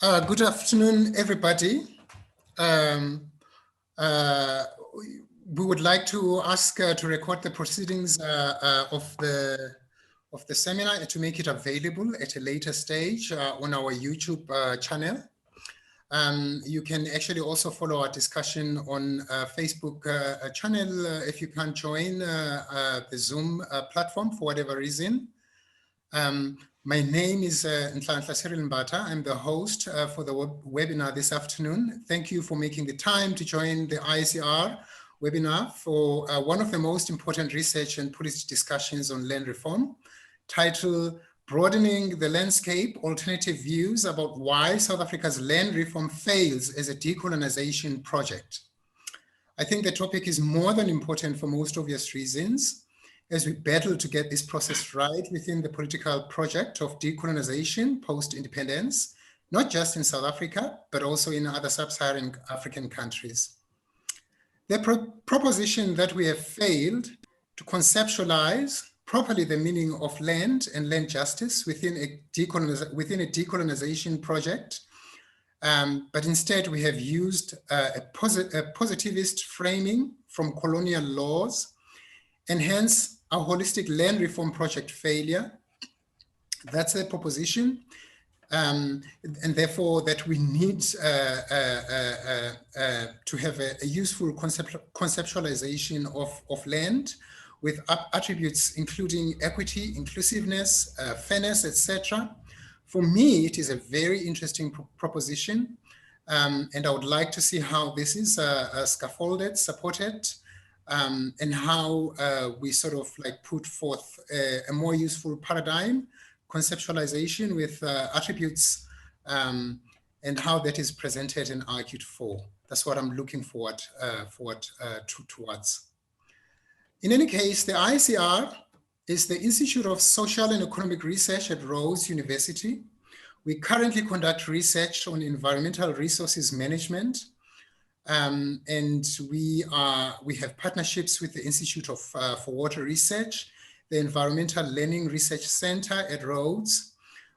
Good afternoon, everybody. Um, uh, we would like to ask to record the proceedings of the seminar and to make it available at a later stage on our YouTube channel. You can actually also follow our discussion on Facebook channel if you can't join the Zoom platform for whatever reason. My name is Nhlanhla Cyril Mbata. I'm the host for the webinar this afternoon. Thank you for making the time to join the ICR webinar for one of the most important research and policy discussions on land reform, titled Broadening the Landscape, Alternative Views about Why South Africa's Land Reform Fails as a Decolonization Project. I think the topic is more than important for most obvious reasons, as we battle to get this process right within the political project of decolonization post-independence, not just in South Africa, but also in other sub-Saharan African countries. The proposition that we have failed to conceptualize properly the meaning of land and land justice within a decolonization project, but instead we have used a positivist framing from colonial laws, and hence a holistic land reform project failure. That's a proposition, and therefore that we need to have a useful conceptualization of land with attributes including equity, inclusiveness, fairness, etc. For me, it is a very interesting proposition, and I would like to see how this is scaffolded, supported, and how we sort of like put forth a more useful paradigm, conceptualization with attributes, and how that is presented and argued for. That's what I'm looking forward towards. In any case, the ICR is the Institute of Social and Economic Research at Rhodes University. We currently conduct research on environmental resources management, and we have partnerships with the Institute for Water Research, the Environmental Learning Research Center at Rhodes.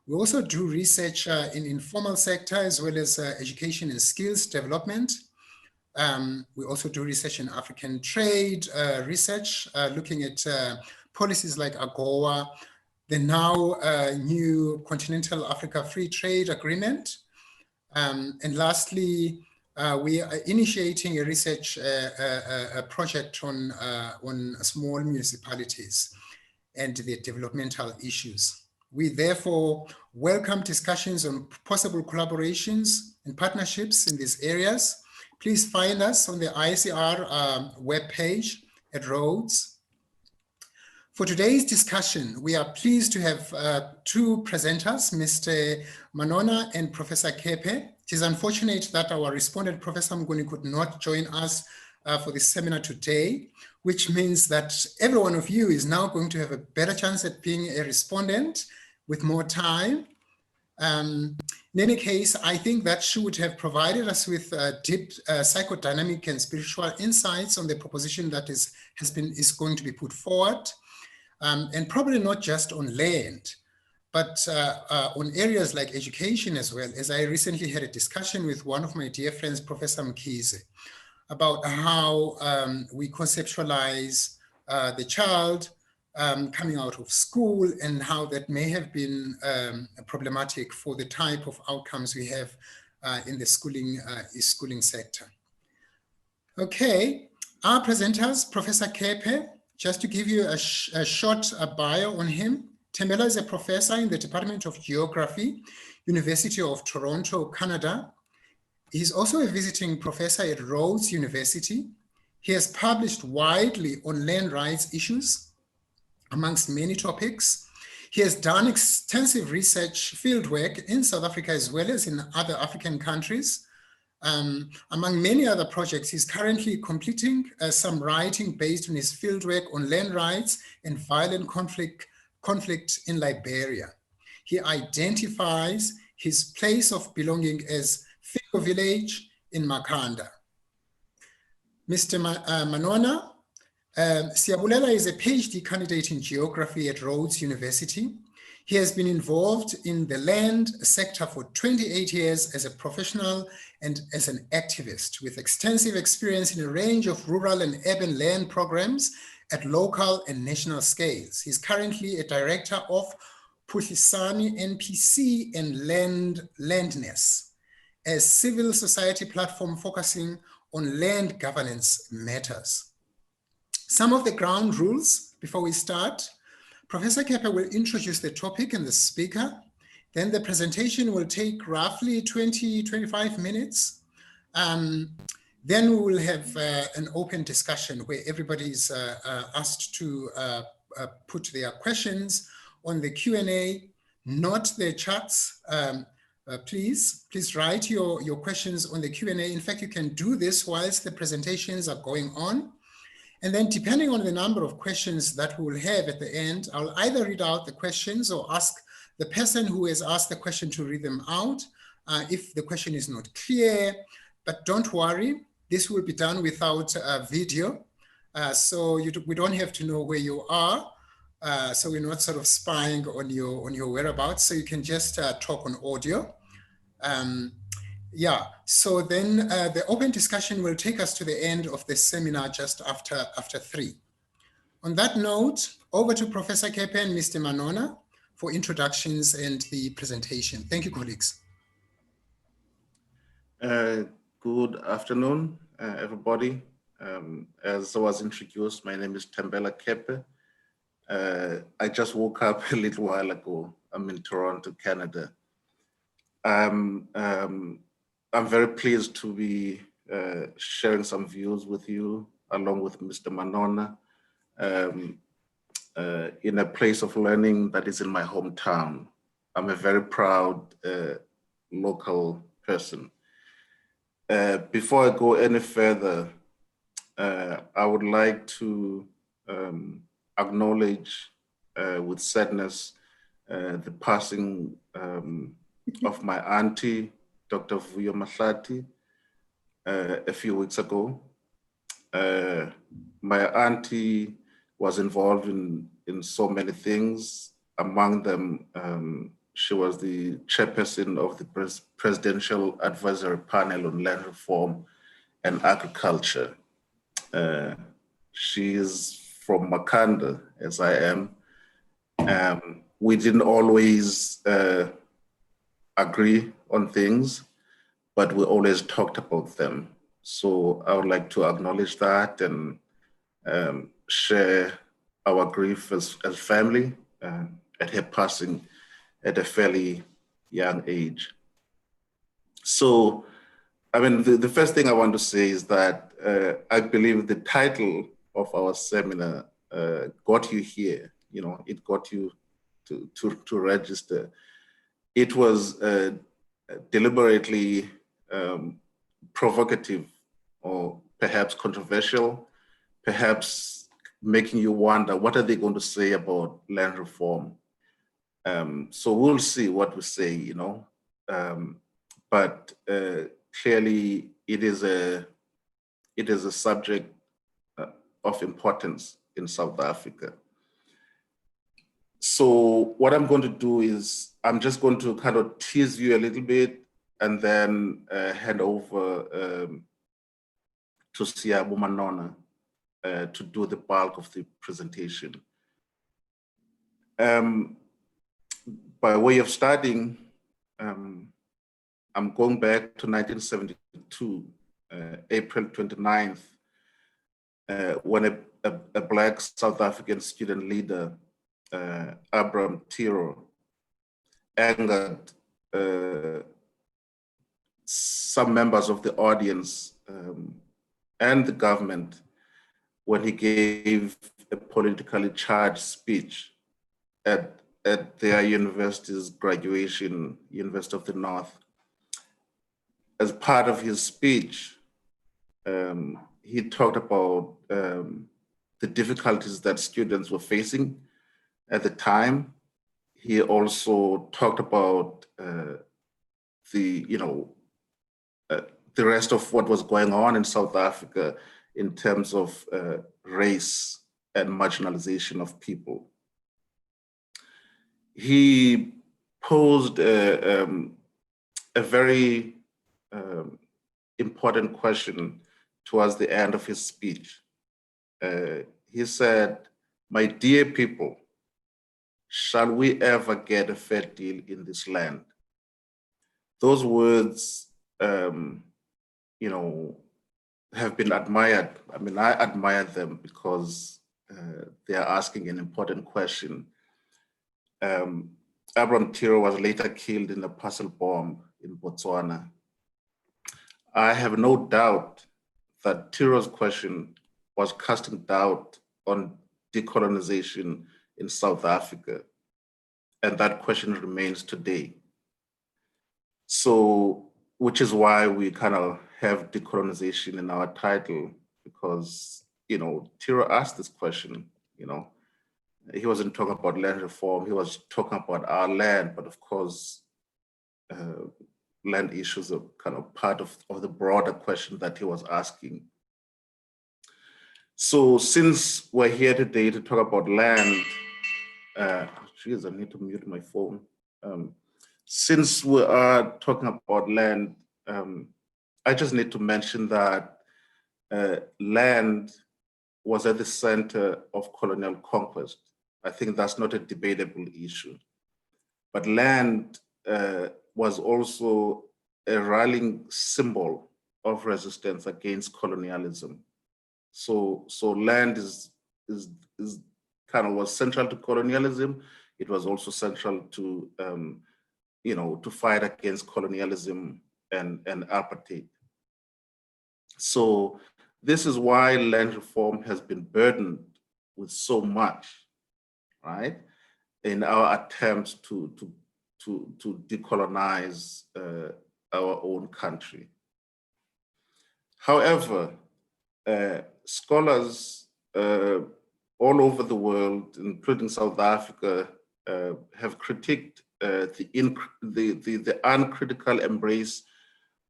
We also do research in informal sector as well as education and skills development. We also do research in African trade research, looking at policies like AGOA, the now new Continental Africa Free Trade Agreement. And lastly, we are initiating a research project on small municipalities and the developmental issues. We therefore welcome discussions on possible collaborations and partnerships in these areas. Please find us on the ICR webpage at Rhodes. For today's discussion, we are pleased to have two presenters, Mr. Manona and Professor Kepe. It is unfortunate that our respondent, Professor Mguni, could not join us for this seminar today, which means that every one of you is now going to have a better chance at being a respondent with more time. In any case, I think that should have provided us with deep psychodynamic and spiritual insights on the proposition that is going to be put forward, and probably not just on land, but on areas like education as well. As I recently had a discussion with one of my dear friends, Professor Mkhize, about how we conceptualize the child coming out of school and how that may have been problematic for the type of outcomes we have in the schooling sector. Okay, our presenters, Professor Kepe, just to give you a short bio on him. Thembela is a professor in the Department of Geography, University of Toronto, Canada. He's also a visiting professor at Rhodes University. He has published widely on land rights issues, amongst many topics. He has done extensive research fieldwork in South Africa as well as in other African countries. Among many other projects, he's currently completing some writing based on his fieldwork on land rights and violent conflict in Liberia. He identifies his place of belonging as Figo Village in Makhanda. Mr. Manona, Siyabulela is a PhD candidate in geography at Rhodes University. He has been involved in the land sector for 28 years as a professional and as an activist, with extensive experience in a range of rural and urban land programs at local and national scales. He's currently a director of Putlisani NPC and Landness, a civil society platform focusing on land governance matters. Some of the ground rules before we start. Professor Kepe will introduce the topic and the speaker. Then the presentation will take roughly 20-25 minutes. Then we will have an open discussion where everybody is asked to put their questions on the Q&A, not the chats. Please write your questions on the Q&A. In fact, you can do this whilst the presentations are going on. And then depending on the number of questions that we will have at the end, I'll either read out the questions or ask the person who has asked the question to read them out if the question is not clear. But don't worry, this will be done without a video. So we don't have to know where you are. So we're not sort of spying on your whereabouts. So you can just talk on audio. Yeah, so then the open discussion will take us to the end of the seminar just after 3. On that note, over to Professor Kepe and Mr. Manona for introductions and the presentation. Thank you, colleagues. Good afternoon, everybody. As I was introduced, my name is Thembela Kepe. I just woke up a little while ago. I'm in Toronto, Canada. I'm very pleased to be sharing some views with you, along with Mr. Manona, in a place of learning that is in my hometown. I'm a very proud local person. Before I go any further, I would like to acknowledge with sadness the passing of my auntie, Dr. Vuyo Mahlati, a few weeks ago. My auntie was involved in so many things. Among them, she was the chairperson of the Presidential Advisory Panel on Land Reform and Agriculture. She is from Makanda, as I am. We didn't always agree on things, but we always talked about them. So I would like to acknowledge that and share our grief as family at her passing at a fairly young age. So, I mean, the first thing I want to say is that I believe the title of our seminar got you here. You know, it got you to register. It was deliberately provocative or perhaps controversial, perhaps making you wonder, what are they going to say about land reform? So we'll see what we say, you know. But clearly it is a subject of importance in South Africa. So what I'm going to do is I'm just going to kind of tease you a little bit and then hand over to Siyabulela to do the bulk of the presentation. By way of starting, I'm going back to 1972, April 29th, when a Black South African student leader, Abraham Tiro, angered some members of the audience and the government when he gave a politically charged speech at their university's graduation, University of the North. As part of his speech, he talked about the difficulties that students were facing at the time. He also talked about the rest of what was going on in South Africa in terms of race and marginalization of people. he posed a very important question towards the end of his speech. He said, "My dear people, shall we ever get a fair deal in this land?" Those words, you know, have been admired. I mean, I admire them because they are asking an important question. Abraham Tiro was later killed in a parcel bomb in Botswana. I have no doubt that Tiro's question was casting doubt on decolonization in South Africa, and that question remains today. So, which is why we kind of have decolonization in our title, because, you know, Tiro asked this question, you know, he wasn't talking about land reform, he was talking about our land, but of course, land issues are kind of part of the broader question that he was asking. So since we're here today to talk about land, geez, I need to mute my phone. Since we are talking about land, I just need to mention that land was at the center of colonial conquest. I think that's not a debatable issue. But land was also a rallying symbol of resistance against colonialism. So land is kind of was central to colonialism. It was also central to you know, to fight against colonialism and apartheid. So this is why land reform has been burdened with so much, right? In our attempts to decolonize our own country. However, scholars all over the world, including South Africa, have critiqued the uncritical embrace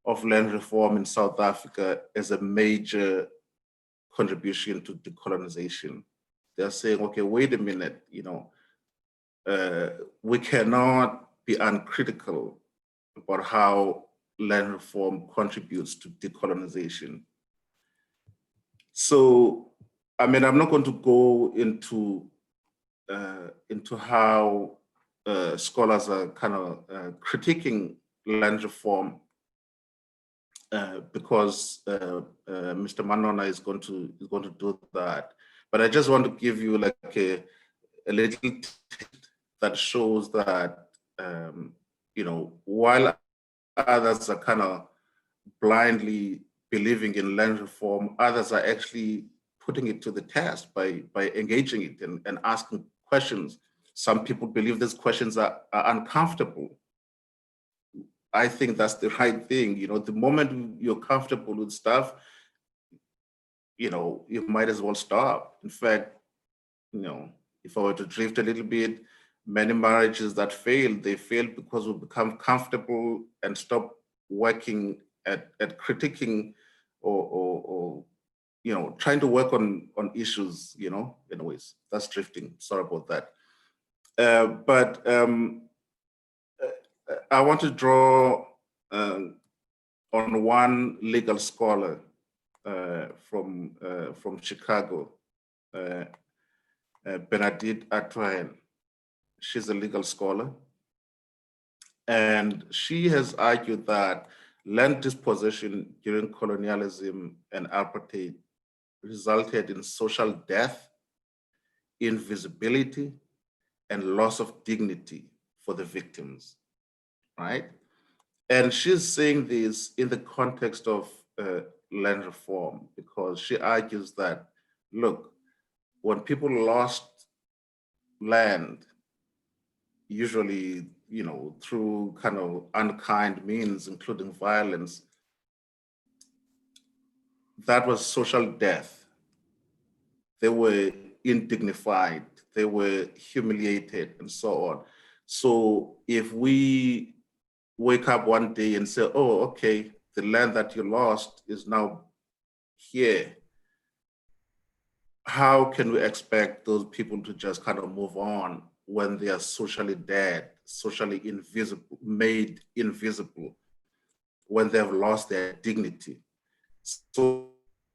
of land reform in South Africa as a major contribution to decolonization. They're saying, okay, wait a minute, you know, we cannot be uncritical about how land reform contributes to decolonization. So, I mean, I'm not going to go into how scholars are kind of critiquing land reform because Mr. Manona is going to do that. But I just want to give you like a little tip that shows that you know, while others are kind of blindly believing in land reform, others are actually putting it to the test by engaging it and asking questions. Some people believe these questions are uncomfortable. I think that's the right thing. You know, the moment you're comfortable with stuff, you know, you might as well stop. In fact, you know, if I were to drift a little bit, many marriages that fail, they fail because we become comfortable and stop working at critiquing or you know, trying to work on issues, you know, anyways, that's drifting, sorry about that. But I want to draw on one legal scholar from Chicago, Bernadette Atwain. She's a legal scholar. And she has argued that land dispossession during colonialism and apartheid resulted in social death, invisibility, and loss of dignity for the victims, right? And she's saying this in the context of land reform, because she argues that, look, when people lost land, usually, you know, through kind of unkind means, including violence, that was social death. They were indignified, they were humiliated, and so on. So if we wake up one day and say, oh, okay, the land that you lost is now here, how can we expect those people to just kind of move on when they are socially dead, socially invisible, made invisible, when they have lost their dignity. So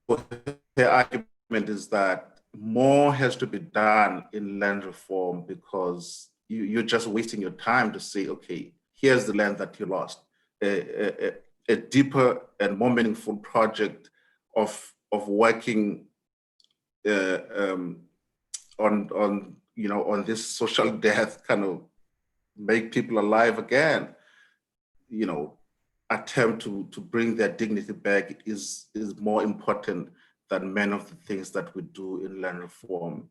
the argument is that more has to be done in land reform because you're just wasting your time to say, okay, here's the land that you lost. A deeper and more meaningful project of working on this social death, kind of make people alive again, attempt to bring their dignity back is more important than many of the things that we do in land reform.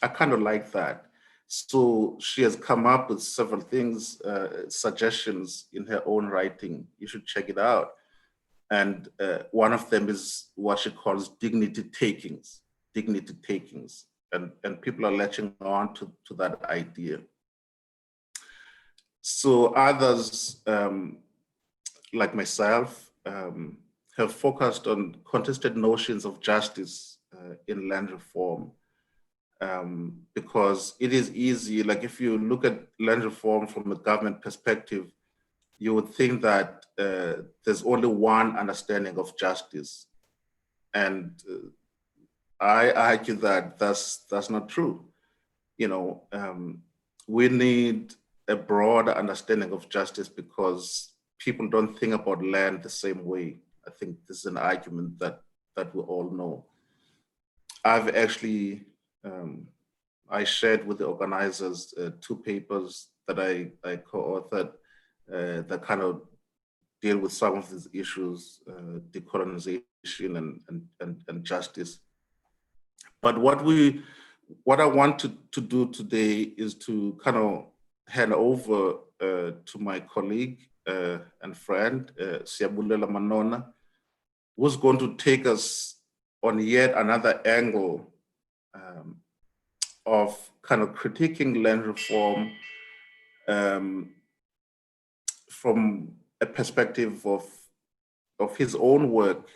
I kind of like that. So she has come up with several things, suggestions in her own writing. You should check it out. And one of them is what she calls dignity takings. And people are latching on to that idea. So others, like myself, have focused on contested notions of justice in land reform. Because it is easy, like if you look at land reform from a government perspective, you would think that there's only one understanding of justice. And I argue that that's not true. We need a broader understanding of justice because people don't think about land the same way. I think this is an argument that we all know. I've actually, I shared with the organizers 2 papers that I co-authored that kind of deal with some of these issues, decolonization and justice. But what I want to do today is to kind of hand over to my colleague and friend, Siyabulela Manona, who's going to take us on yet another angle of kind of critiquing land reform from a perspective of his own work,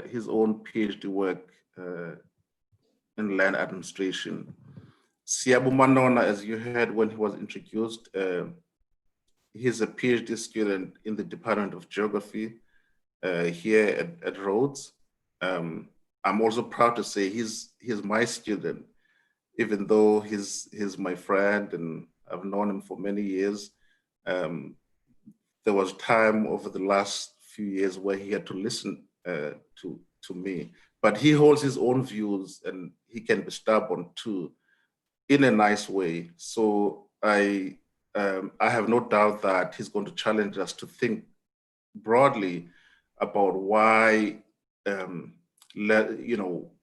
his own PhD work in land administration. Siyabu Manona, as you heard when he was introduced, he's a PhD student in the Department of Geography here at Rhodes. I'm also proud to say he's my student, even though he's my friend and I've known him for many years. There was time over the last few years where he had to listen to me, but he holds his own views and he can be stubborn too, in a nice way. So I have no doubt that he's going to challenge us to think broadly about why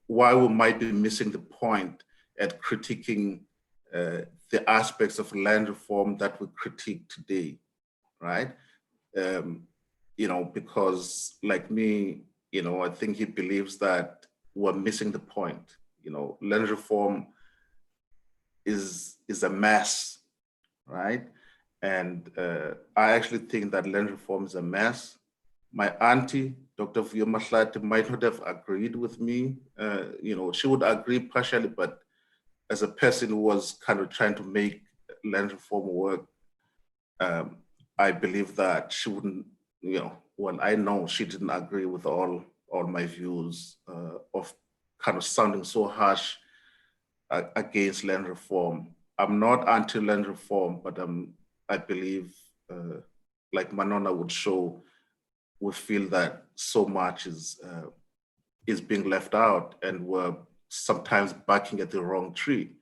why we might be missing the point at critiquing the aspects of land reform that we critique today, right? Because like me, I think he believes that we're missing the point. Land reform is a mess, right? And I actually think that land reform is a mess. My auntie, Dr. Vuyo Mahlati, might not have agreed with me. She would agree partially, but as a person who was kind of trying to make land reform work, I believe that she wouldn't, I know she didn't agree with all my views of kind of sounding so harsh against land reform. I'm not anti-land reform, but I believe, like Manona would show, we feel that so much is being left out and we're sometimes barking at the wrong tree.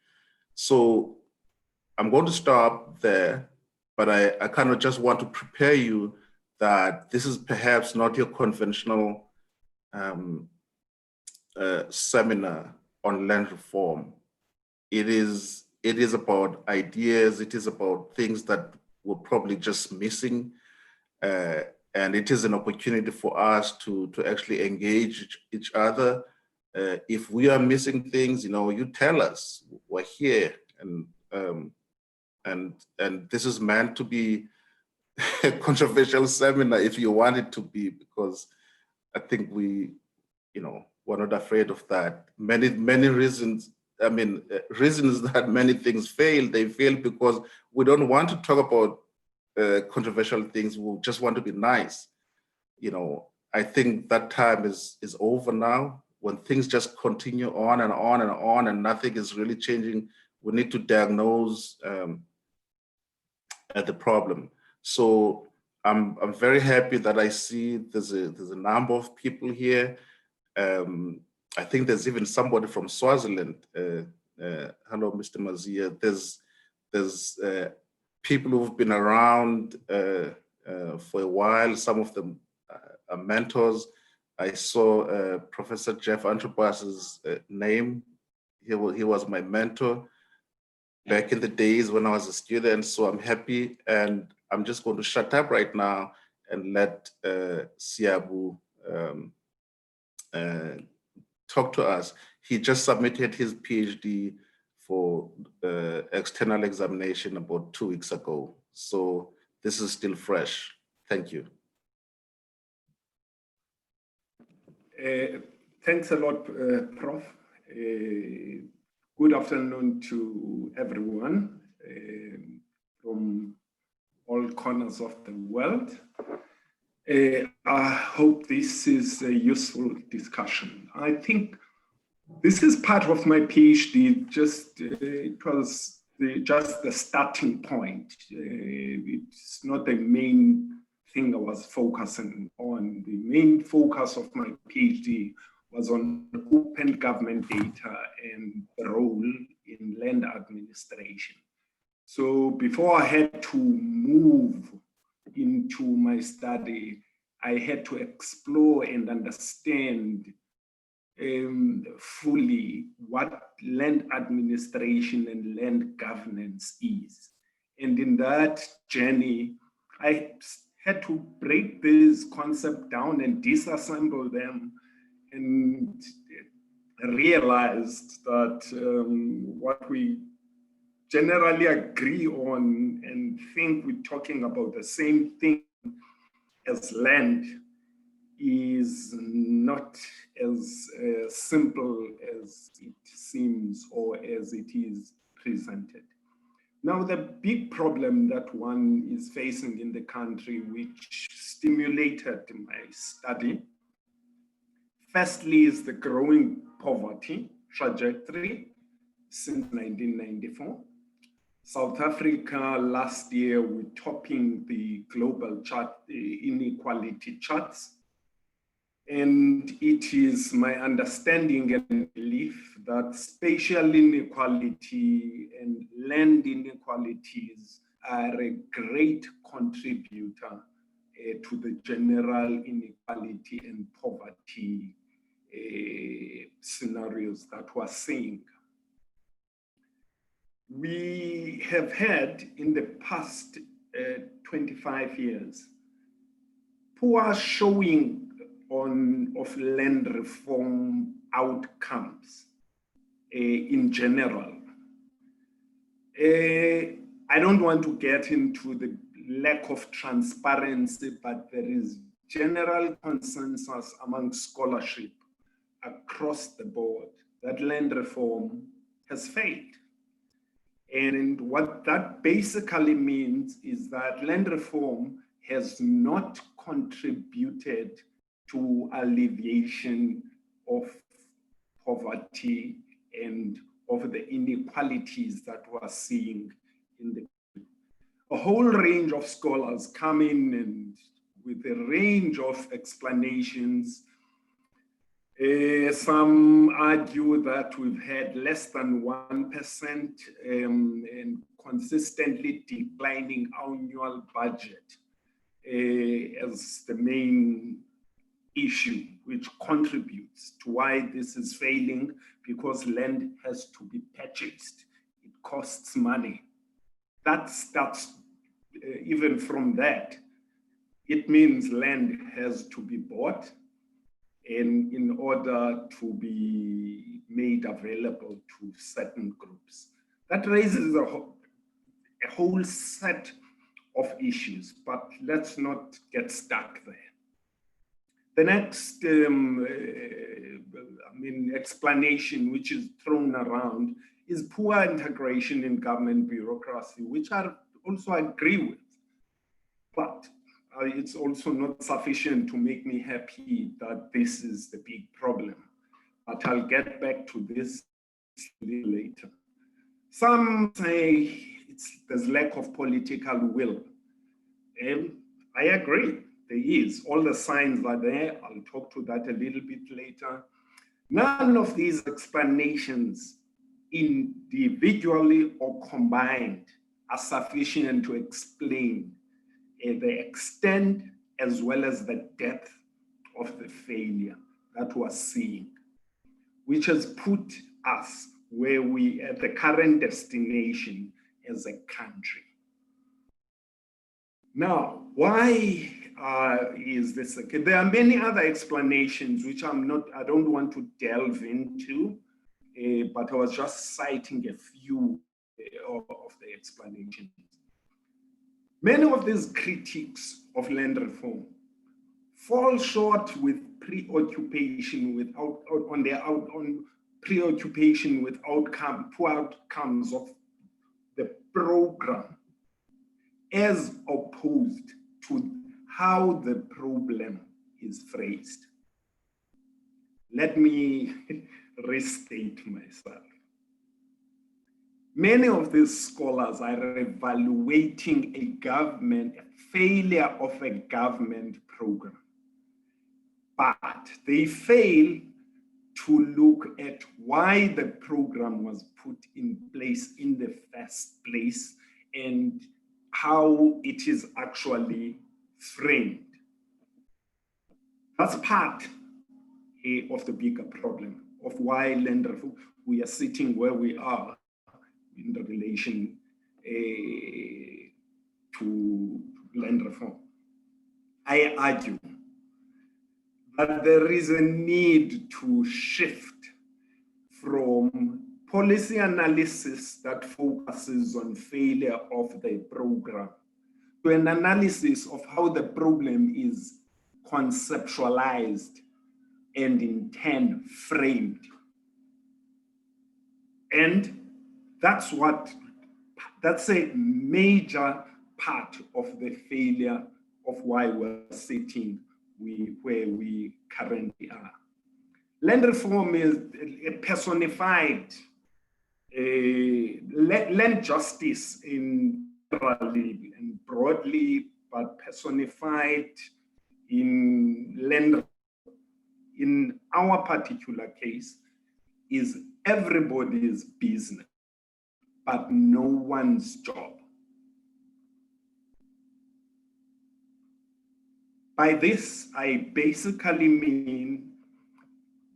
So I'm going to stop there, but I kind of just want to prepare you that this is perhaps not your conventional seminar on land reform. It is about ideas, it is about things that we're probably just missing, and it is an opportunity for us to actually engage each other. If we are missing things, you tell us, we're here, and this is meant to be a controversial seminar if you want it to be, because I think we're not afraid of that. Many reasons I mean, reasons that many things fail. They fail because we don't want to talk about controversial things. We just want to be nice. You know, I think that time is over now. When things just continue on and on and on and nothing is really changing, we need to diagnose the problem. So I'm very happy that I see there's a number of people here. I think there's even somebody from Swaziland. Hello, Mr. Mazia. There's people who've been around for a while. Some of them are mentors. I saw Professor Jeff Antropas's name. He was my mentor back in the days when I was a student. So I'm happy, and I'm just going to shut up right now and let Siyabu talk to us. He just submitted his PhD for external examination about 2 weeks ago. So this is still fresh. Thank you. Thanks a lot, Prof. Good afternoon to everyone from all corners of the world. I hope this is a useful discussion. I think this is part of my PhD. It was just the starting point. It's not the main thing I was focusing on. The main focus of my PhD was on open government data and the role in land administration. So before I had to move into my study, I had to explore and understand fully what land administration and land governance is. And in that journey, I had to break this concept down and disassemble them, and realized that what we generally agree on and think we're talking about the same thing as land is not as simple as it seems or as it is presented. Now, the big problem that one is facing in the country, which stimulated my study, firstly, is the growing poverty trajectory since 1994. South Africa last year, we're topping the global chart, the inequality charts. And it is my understanding and belief that spatial inequality and land inequalities are a great contributor to the general inequality and poverty scenarios that we're seeing. We have had in the past 25 years poor showing of land reform outcomes in general. I don't want to get into the lack of transparency, but there is general consensus among scholarship across the board that land reform has failed. And what that basically means is that land reform has not contributed to alleviation of poverty and of the inequalities that we're seeing in the country. A whole range of scholars come in and with a range of explanations. Some argue that we've had less than 1% and consistently declining annual budget as the main issue, which contributes to why this is failing, because land has to be purchased. It costs money. That starts even from that. It means land has to be bought and in order to be made available to certain groups. That raises a whole set of issues, but let's not get stuck there. The next explanation which is thrown around is poor integration in government bureaucracy, which I also agree with. But it's also not sufficient to make me happy that this is the big problem. But I'll get back to this a little later. Some say there's lack of political will. I agree, there is. All the signs are there. I'll talk to that a little bit later. None of these explanations, individually or combined, are sufficient to explain the extent as well as the depth of the failure that we're seeing, which has put us where we at the current destination as a country. Now, why is this? Okay? There are many other explanations which I don't want to delve into, but I was just citing a few of the explanations. Many of these critiques of land reform fall short with preoccupation with preoccupation with poor outcomes of the program, as opposed to how the problem is phrased. Let me restate myself. Many of these scholars are evaluating a failure of a government program, but they fail to look at why the program was put in place in the first place and how it is actually framed. That's part of the bigger problem of why land reform, we are sitting where we are in the relation to land reform. I argue that there is a need to shift from policy analysis that focuses on failure of the program to an analysis of how the problem is conceptualized and in turn framed. And that's a major part of the failure of why we're sitting where we currently are. Land reform is a personified land justice in generally and broadly, but personified in land. In our particular case, is everybody's business, but no one's job. By this, I basically mean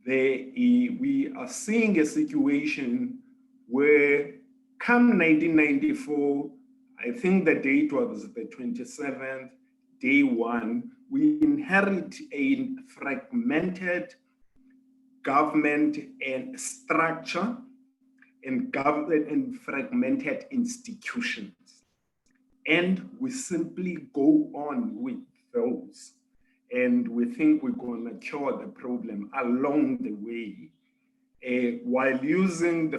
we are seeing a situation where come 1994, I think the date was the 27th, day one, we inherit a fragmented government and structure and government and fragmented institutions. And we simply go on with those. And we think we're going to cure the problem along the way, while using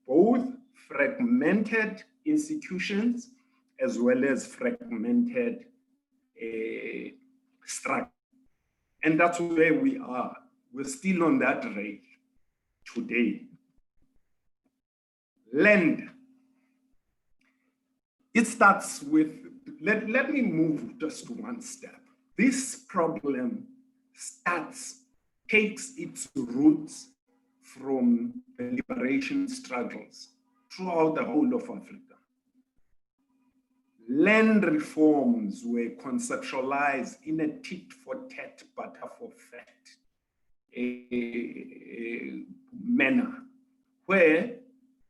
both fragmented institutions as well as fragmented structure. And that's where we are. We're still on that rail today. Land. It starts with, let me move just one step. This problem takes its roots from the liberation struggles throughout the whole of Africa. Land reforms were conceptualized in a tit-for-tat, butter-for-fat manner, where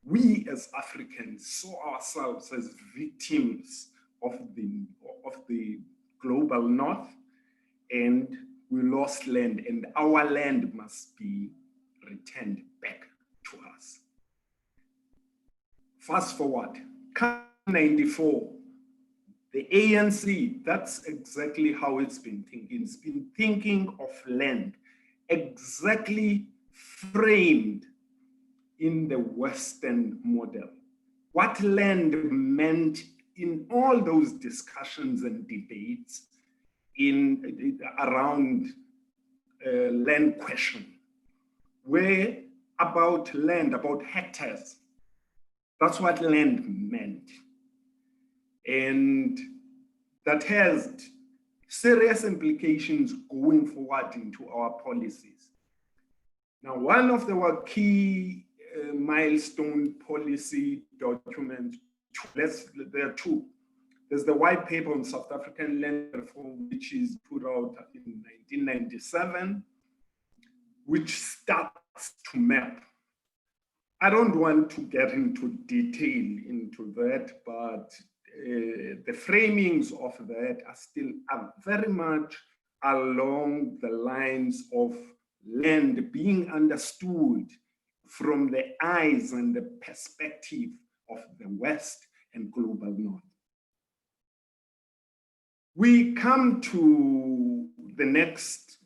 we as Africans saw ourselves as victims of the global north, and we lost land, and our land must be returned back to us. Fast forward, come 94, The ANC, that's exactly how it's been thinking. It's been thinking of land exactly framed in the Western model. What land meant in all those discussions and debates around land question were about land, about hectares. That's what land meant. And that has serious implications going forward into our policies. Now, one of the key milestone policy documents, there are two. There's the white paper on South African land reform, which is put out in 1997, which starts to map. I don't want to get into detail into that, but the framings of that are very much along the lines of land being understood from the eyes and the perspective of the West and global North. We come to the next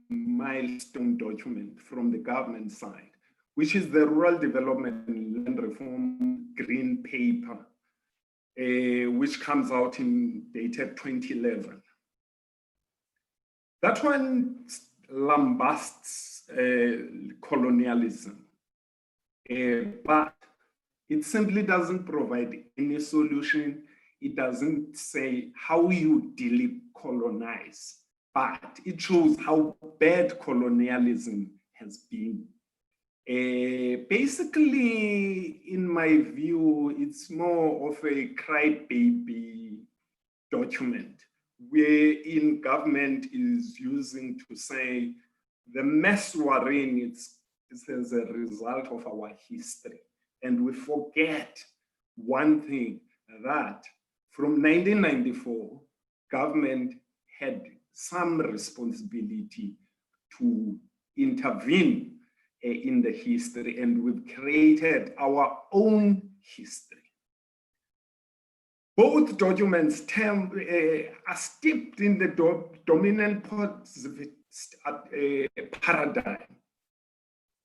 milestone document from the government side, which is the Rural Development and Land Reform Green Paper, which comes out dated 2011. That one lambasts colonialism, but it simply doesn't provide any solution. It doesn't say how you decolonize, but it shows how bad colonialism has been. Basically, in my view, it's more of a crybaby document wherein government is using to say the mess we're in, it's as a result of our history. And we forget one thing, that from 1994, government had some responsibility to intervene in the history, and we've created our own history. Both documents are steeped in the dominant positivist paradigm,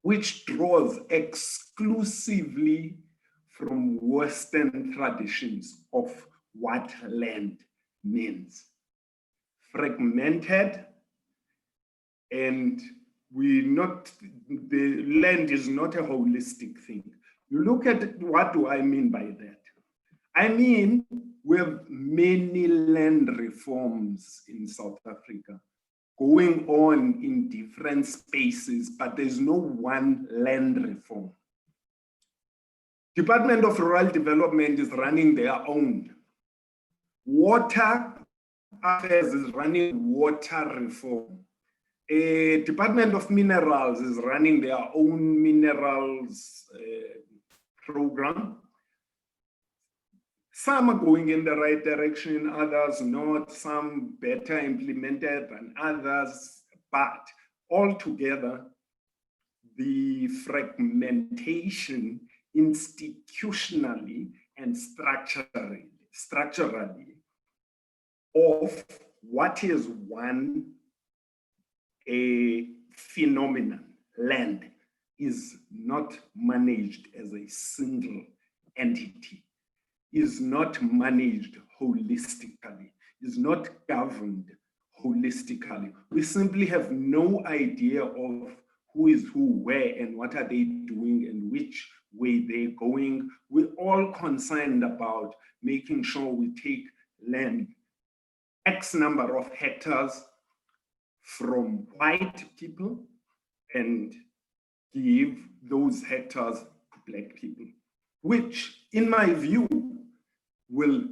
which draws exclusively from Western traditions of what land means. Fragmented, and the land is not a holistic thing. You look at what do I mean by that? I mean, we have many land reforms in South Africa going on in different spaces, but there's no one land reform. Department of Rural Development is running their own. Water Affairs is running water reform. Department of Minerals is running their own minerals program. Some are going in the right direction, others not, some better implemented than others, but altogether, the fragmentation institutionally and structurally of what is one phenomenon, land, is not managed as a single entity, is not managed holistically, is not governed holistically. We simply have no idea of who is who, where, and what are they doing, and which way they're going. We're all concerned about making sure we take land, X number of hectares, from white people and give those hectares to Black people, which, in my view, will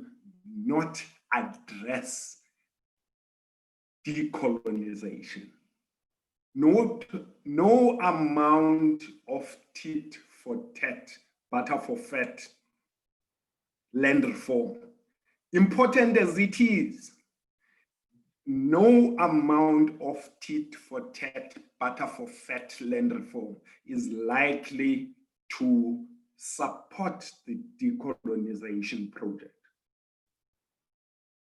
not address decolonization. No amount of tit for tat, butter for fat land reform, important as it is, no amount of tit for tat, butter for fat land reform is likely to support the decolonization project.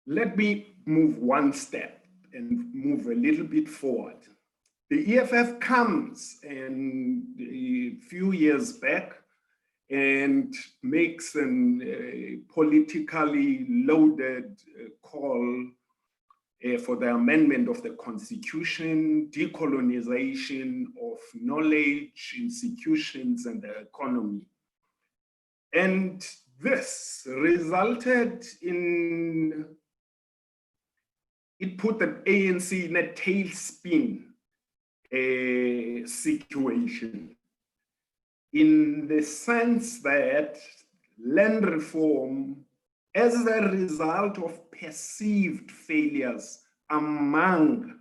let me move one step and move a little bit forward. The EFF comes and a few years back and makes a politically loaded call for the amendment of the constitution, decolonization of knowledge, institutions, and the economy. And this resulted in, it put the ANC in a tailspin situation, in the sense that land reform, as a result of perceived failures among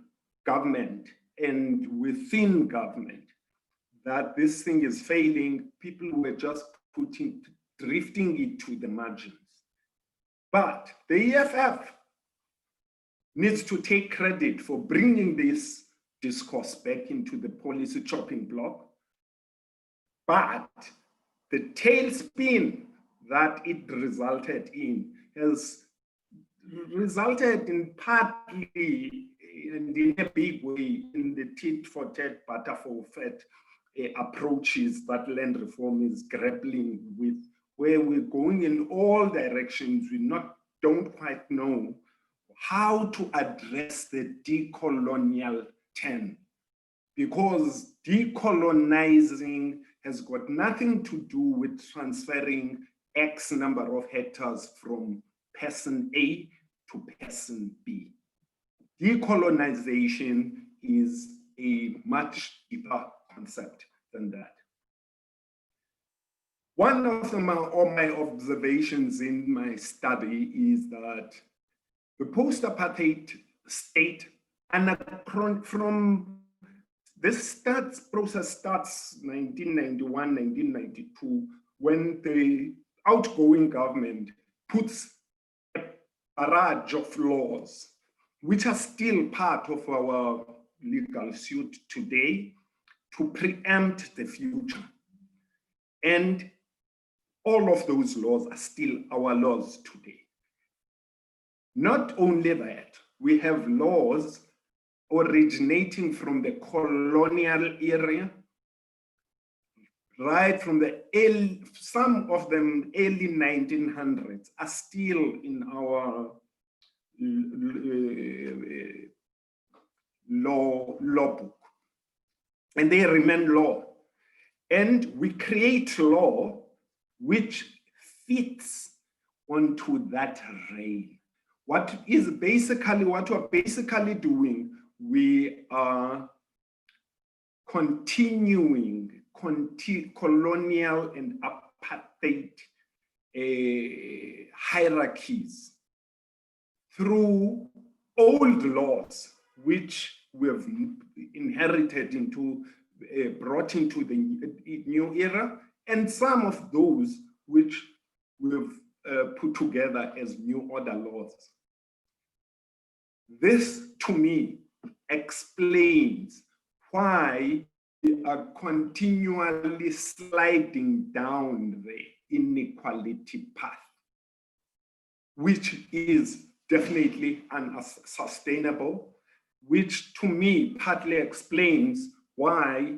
government and within government, that this thing is failing, people were just drifting it to the margins. But the EFF needs to take credit for bringing this discourse back into the policy chopping block. But the tailspin that it resulted in has resulted in partly and in a big way in the tit for tat, butter for fat approaches that land reform is grappling with, where we're going in all directions. We don't quite know how to address the decolonial term, because decolonizing has got nothing to do with transferring X number of hectares from person A to person B. Decolonization is a much deeper concept than that. One of my observations in my study is that the post-apartheid state, from this process starts 1991, 1992, when the outgoing government puts a barrage of laws, which are still part of our legal suit today, to preempt the future. And all of those laws are still our laws today. Not only that, we have laws originating from the colonial era, right from the some of them early 1900s are still in our law book, and they remain law. And we create law which fits onto that rail. What we're basically doing, we are continuing colonial and apartheid hierarchies through old laws, which we have inherited into, brought into the new era, and some of those which we've put together as new order laws. This, to me, explains why we are continually sliding down the inequality path, which is definitely unsustainable, which to me partly explains why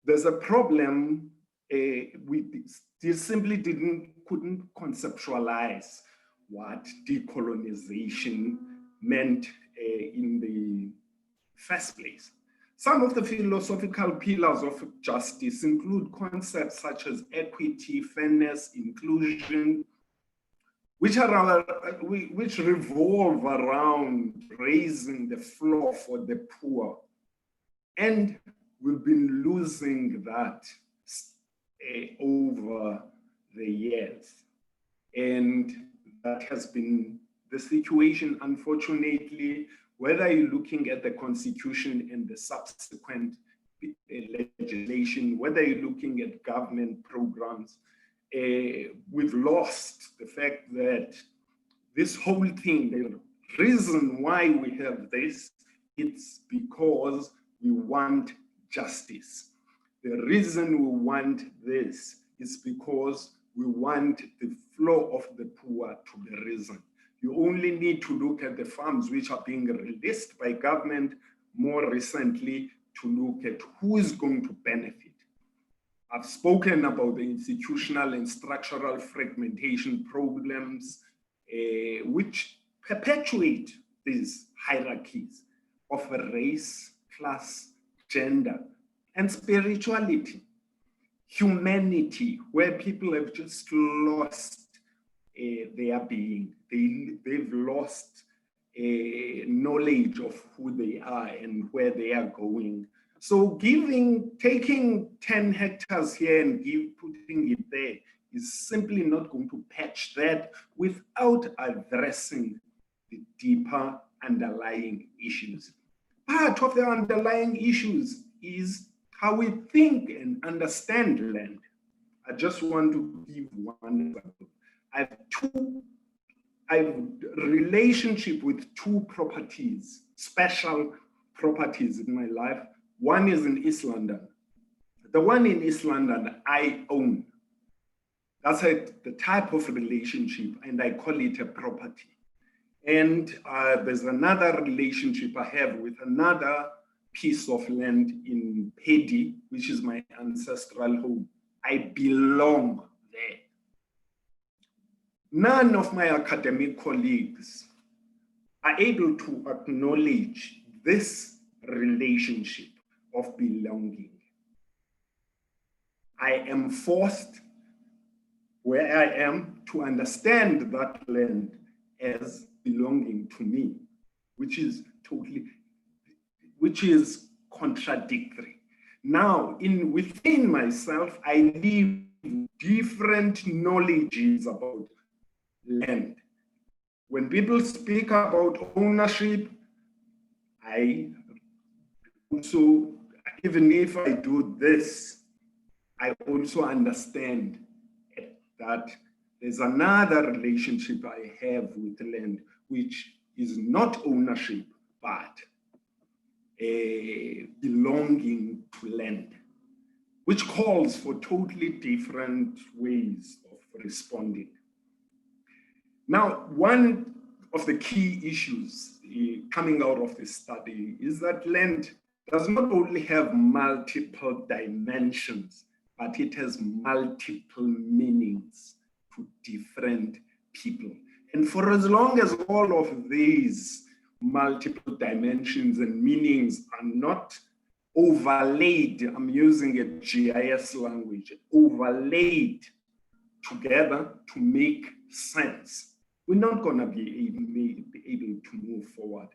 there's a problem. We simply couldn't conceptualize what decolonization meant in the first place. Some of the philosophical pillars of justice include concepts such as equity, fairness, inclusion, which revolve around raising the floor for the poor. And we've been losing that over the years. And that has been the situation, unfortunately, whether you're looking at the constitution and the subsequent legislation, whether you're looking at government programs, we've lost the fact that this whole thing, the reason why we have this, it's because we want justice. The reason we want this is because we want the flow of the poor to be risen. You only need to look at the farms which are being released by government more recently to look at who is going to benefit. I've spoken about the institutional and structural fragmentation problems which perpetuate these hierarchies of race, class, gender, and spirituality, humanity, where people have just lost their being. They've lost knowledge of who they are and where they are going. So taking 10 hectares here and putting it there is simply not going to patch that without addressing the deeper underlying issues. Part of the underlying issues is how we think and understand land. I just want to give one example. I have relationship with two properties, special properties in my life. One is in East London. The one in East London I own. That's the type of relationship, and I call it a property. And there's another relationship I have with another piece of land in Kepe, which is my ancestral home. I belong there. None of my academic colleagues are able to acknowledge this relationship of belonging. I am forced, where I am, to understand that land as belonging to me, which is contradictory. Now, within myself, I live different knowledges about land. When people speak about ownership, I also, even if I do this, I also understand that there's another relationship I have with land, which is not ownership, but belonging to land, which calls for totally different ways of responding. Now, one of the key issues coming out of this study is that land does not only have multiple dimensions, but it has multiple meanings to different people. And for as long as all of these multiple dimensions and meanings are not overlaid, I'm using a GIS language, overlaid together to make sense, we're not going to be able to move forward,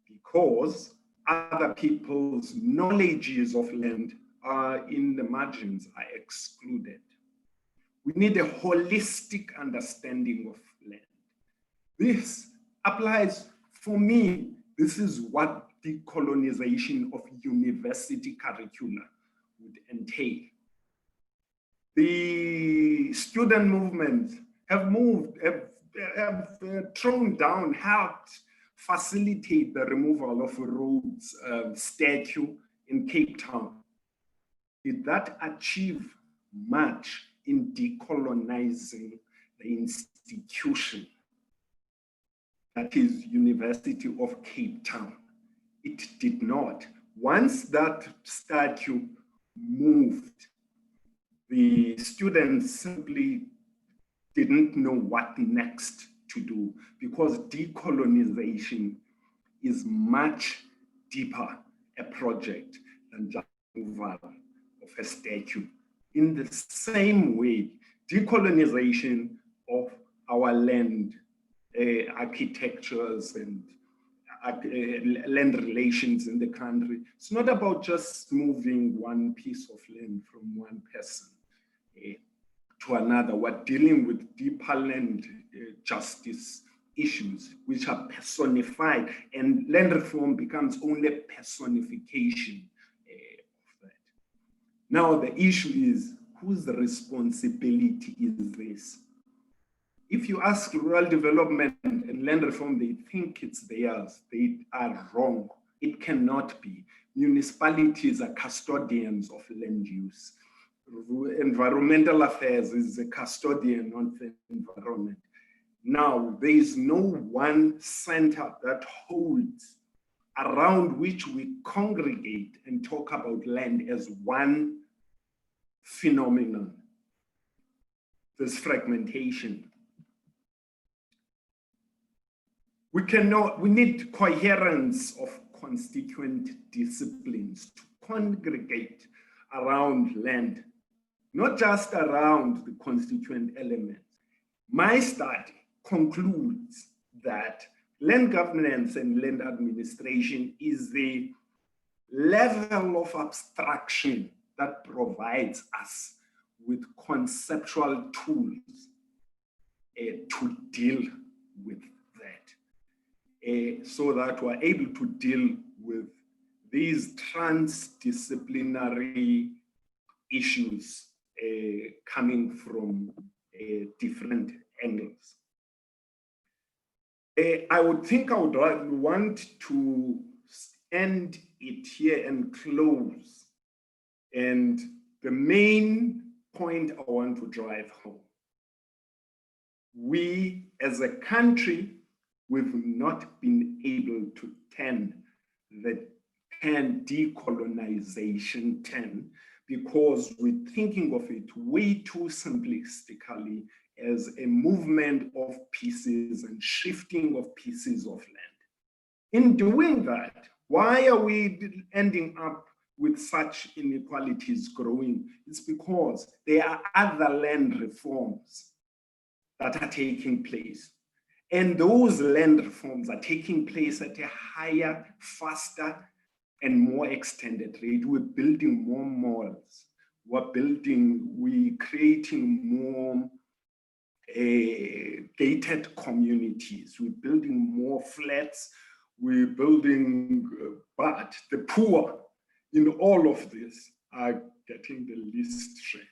because other people's knowledges of land are in the margins, are excluded. We need a holistic understanding of land. This applies, for me, this is what decolonization of university curricula would entail. The student movements have thrown down, helped facilitate the removal of Rhodes statue in Cape Town. Did that achieve much in decolonizing the institution that is University of Cape Town? It did not. Once that statue moved, the students simply didn't know what next to do, because decolonization is much deeper a project than just removal of a statue. In the same way, decolonization of our land architectures and land relations in the country, it's not about just moving one piece of land from one person to another. We're dealing with deeper land justice issues, which are personified, and land reform becomes only a personification of that. Now, the issue is, whose responsibility is this? If you ask rural development and land reform, they think it's theirs. They are wrong. It cannot be. Municipalities are custodians of land use. Environmental affairs is a custodian of the environment. Now, there is no one center that holds around which we congregate and talk about land as one phenomenon. This fragmentation. We need coherence of constituent disciplines to congregate around land, not just around the constituent elements. My study concludes that land governance and land administration is the level of abstraction that provides us with conceptual tools to deal with that, so that we're able to deal with these transdisciplinary issues coming from different angles. I would want to end it here and close. And the main point I want to drive home: we as a country, we've not been able to turn the decolonization turn, because we're thinking of it way too simplistically as a movement of pieces and shifting of pieces of land. In doing that, why are we ending up with such inequalities growing? It's because there are other land reforms that are taking place. And those land reforms are taking place at a higher, faster, and more extended rate. We're building more malls. We're creating more gated communities. We're building more flats. We're building, but the poor in all of this are getting the least share.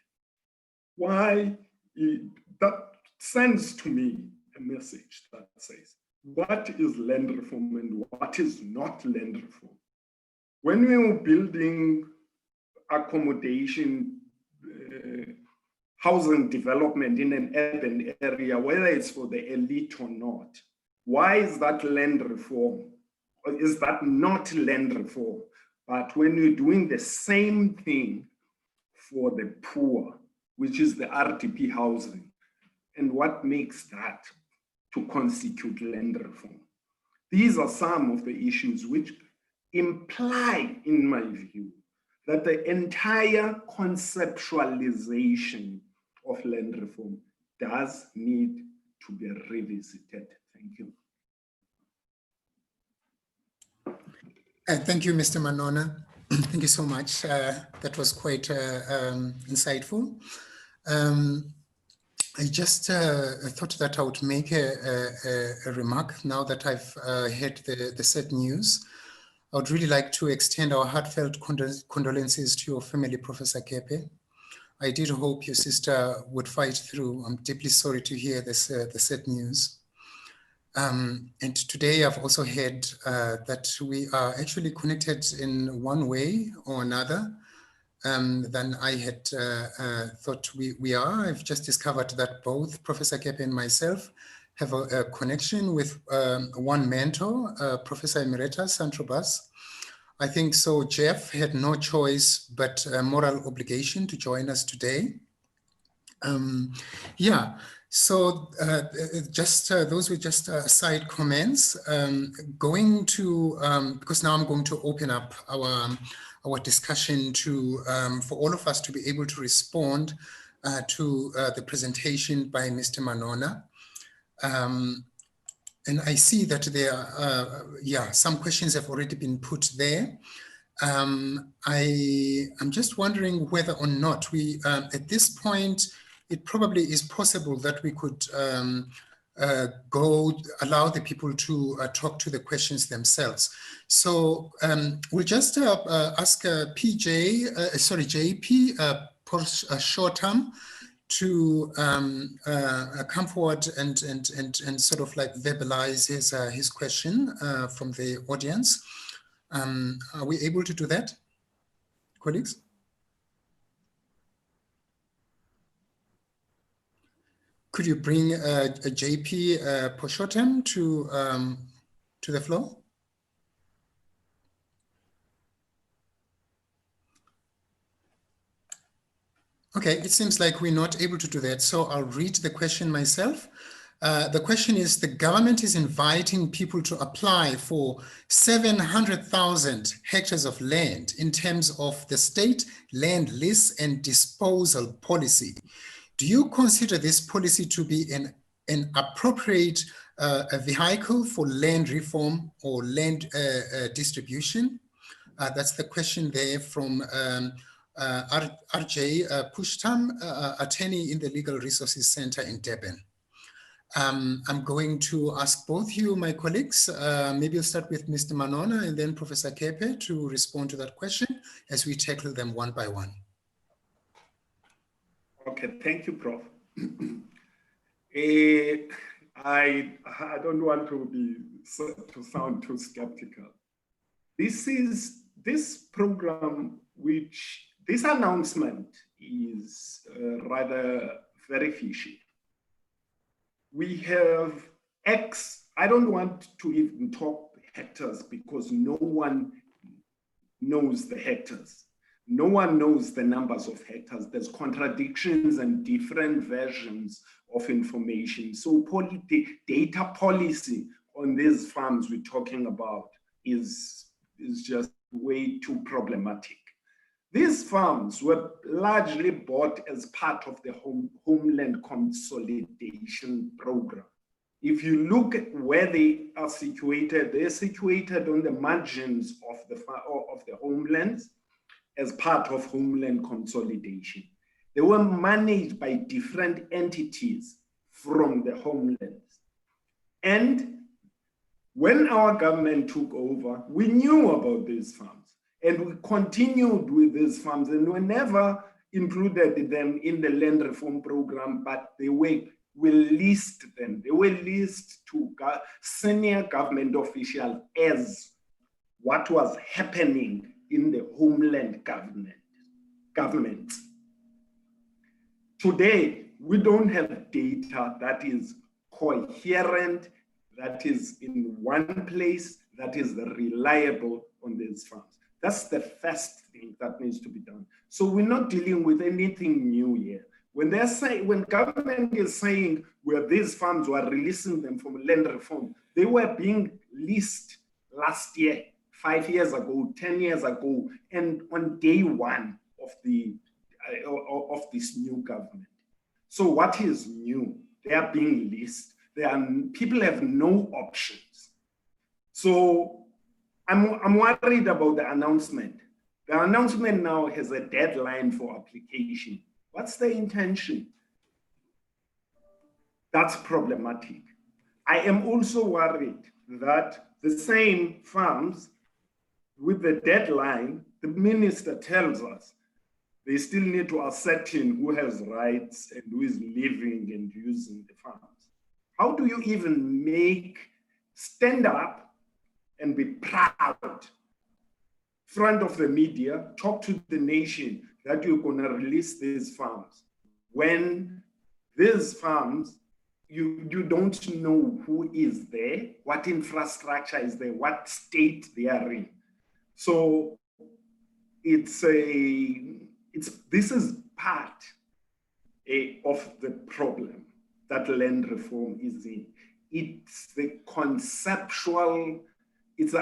Why? That sends to me a message that says, what is land reform and what is not land reform? When we were building accommodation, housing development in an urban area, whether it's for the elite or not, why is that land reform? Or is that not land reform? But when you're doing the same thing for the poor, which is the RDP housing, and what makes that to constitute land reform? These are some of the issues which imply, in my view, that the entire conceptualization of land reform does need to be revisited. Thank you. Thank you, Mr. Manona. Thank you so much. That was quite insightful. I just thought that I would make a remark now that I've heard the sad news. I would really like to extend our heartfelt condolences to your family, Professor Kepe. I did hope your sister would fight through. I'm deeply sorry to hear this, the sad news. And today I've also heard that we are actually connected in one way or another than I had thought we are. I've just discovered that both Professor Kepe and myself have a connection with one mentor, Professor Emeritus Santrobas. I think so. Jeff had no choice but a moral obligation to join us today. Yeah, so just those were just side comments. Going to, because now I'm going to open up our discussion to, for all of us to be able to respond to the presentation by Mr. Manona. And I see that there are, yeah, some questions have already been put there. I'm just wondering whether or not we, at this point, it probably is possible that we could allow the people to talk to the questions themselves. So we'll just ask JP Shortham to come forward and sort of like verbalize his question from the audience. Are we able to do that, colleagues? Could you bring a JP Poshotem to the floor? Okay, it seems like we're not able to do that, so I'll read the question myself. The question is, the government is inviting people to apply for 700,000 hectares of land in terms of the state land lease and disposal policy. Do you consider this policy to be an appropriate vehicle for land reform or land distribution? That's the question there from RJ Pushtam, attorney in the Legal Resources Center in Durban. I'm going to ask both you, my colleagues, maybe I'll start with Mr. Manona and then Professor Kepe to respond to that question as we tackle them one by one. Okay, thank you, Prof. I don't want to sound too skeptical. This program, this announcement is rather very fishy. We have I don't want to even talk hectares because no one knows the hectares. No one knows the numbers of hectares. There's contradictions and different versions of information. So data policy on these farms we're talking about is just way too problematic. These farms were largely bought as part of the homeland consolidation program. If you look at where they are situated, they're situated on the margins of the homelands as part of homeland consolidation. They were managed by different entities from the homelands. And when our government took over, we knew about these farms. And we continued with these farms, and we never included them in the land reform program, but we leased them. They were leased to senior government officials as what was happening in the homeland government. Today, we don't have data that is coherent, that is in one place, that is reliable on these farms. That's the first thing that needs to be done. So we're not dealing with anything new here. When government is saying where these farms were releasing them from land reform, they were being leased last year, 5 years ago, 10 years ago, and on day one of this new government. So what is new? They are being leased. People have no options. So I'm worried about the announcement. The announcement now has a deadline for application. What's the intention? That's problematic. I am also worried that the same farms with the deadline, the minister tells us they still need to ascertain who has rights and who is living and using the farms. How do you even stand up and be proud front of the media, talk to the nation that you're going to release these farms when these farms, you don't know who is there, what infrastructure is there, what state they are in. So this is part of the problem that land reform is in. It's the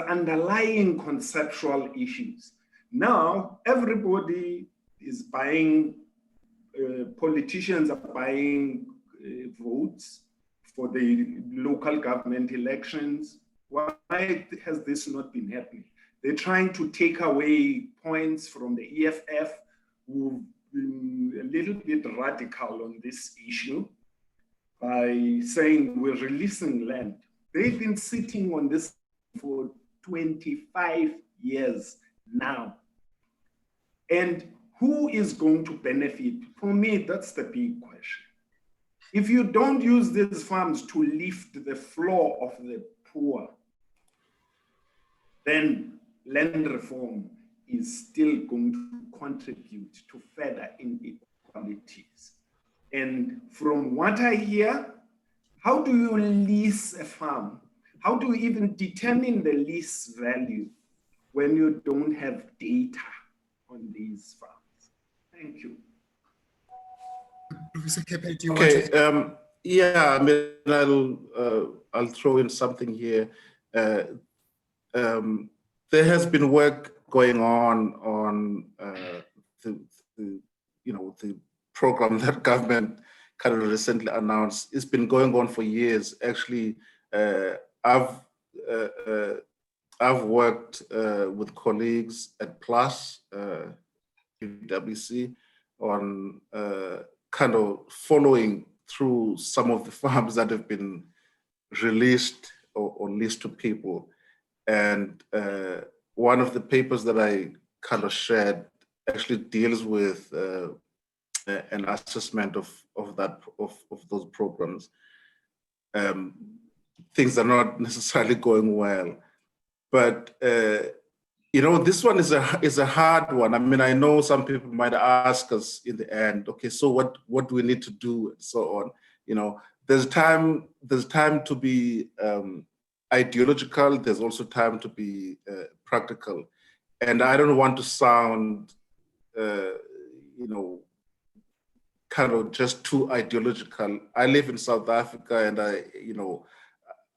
underlying conceptual issues. Now, everybody is buying, politicians are buying votes for the local government elections. Why has this not been happening? They're trying to take away points from the EFF, who've been a little bit radical on this issue by saying we're releasing land. They've been sitting on this for 25 years now. And who is going to benefit? For me, that's the big question. If you don't use these farms to lift the floor of the poor, then land reform is still going to contribute to further inequalities. And from what I hear, how do you lease a farm? How do you even determine the lease value when you don't have data on these farms? Thank you. Professor Kepe, do you want to? Yeah, I mean, I'll throw in something here. There has been work going on the program that government kind of recently announced. It's been going on for years. Actually, I've worked with colleagues at PLUS, UWC, on kind of following through some of the farms that have been released or leased to people. And one of the papers that I kind of shared actually deals with an assessment of those programs. Things are not necessarily going well, but this one is a hard one. I mean, I know some people might ask us in the end, okay, so what do we need to do, and so on. There's time to be ideological. There's also time to be practical, and I don't want to sound, kind of just too ideological. I live in South Africa, and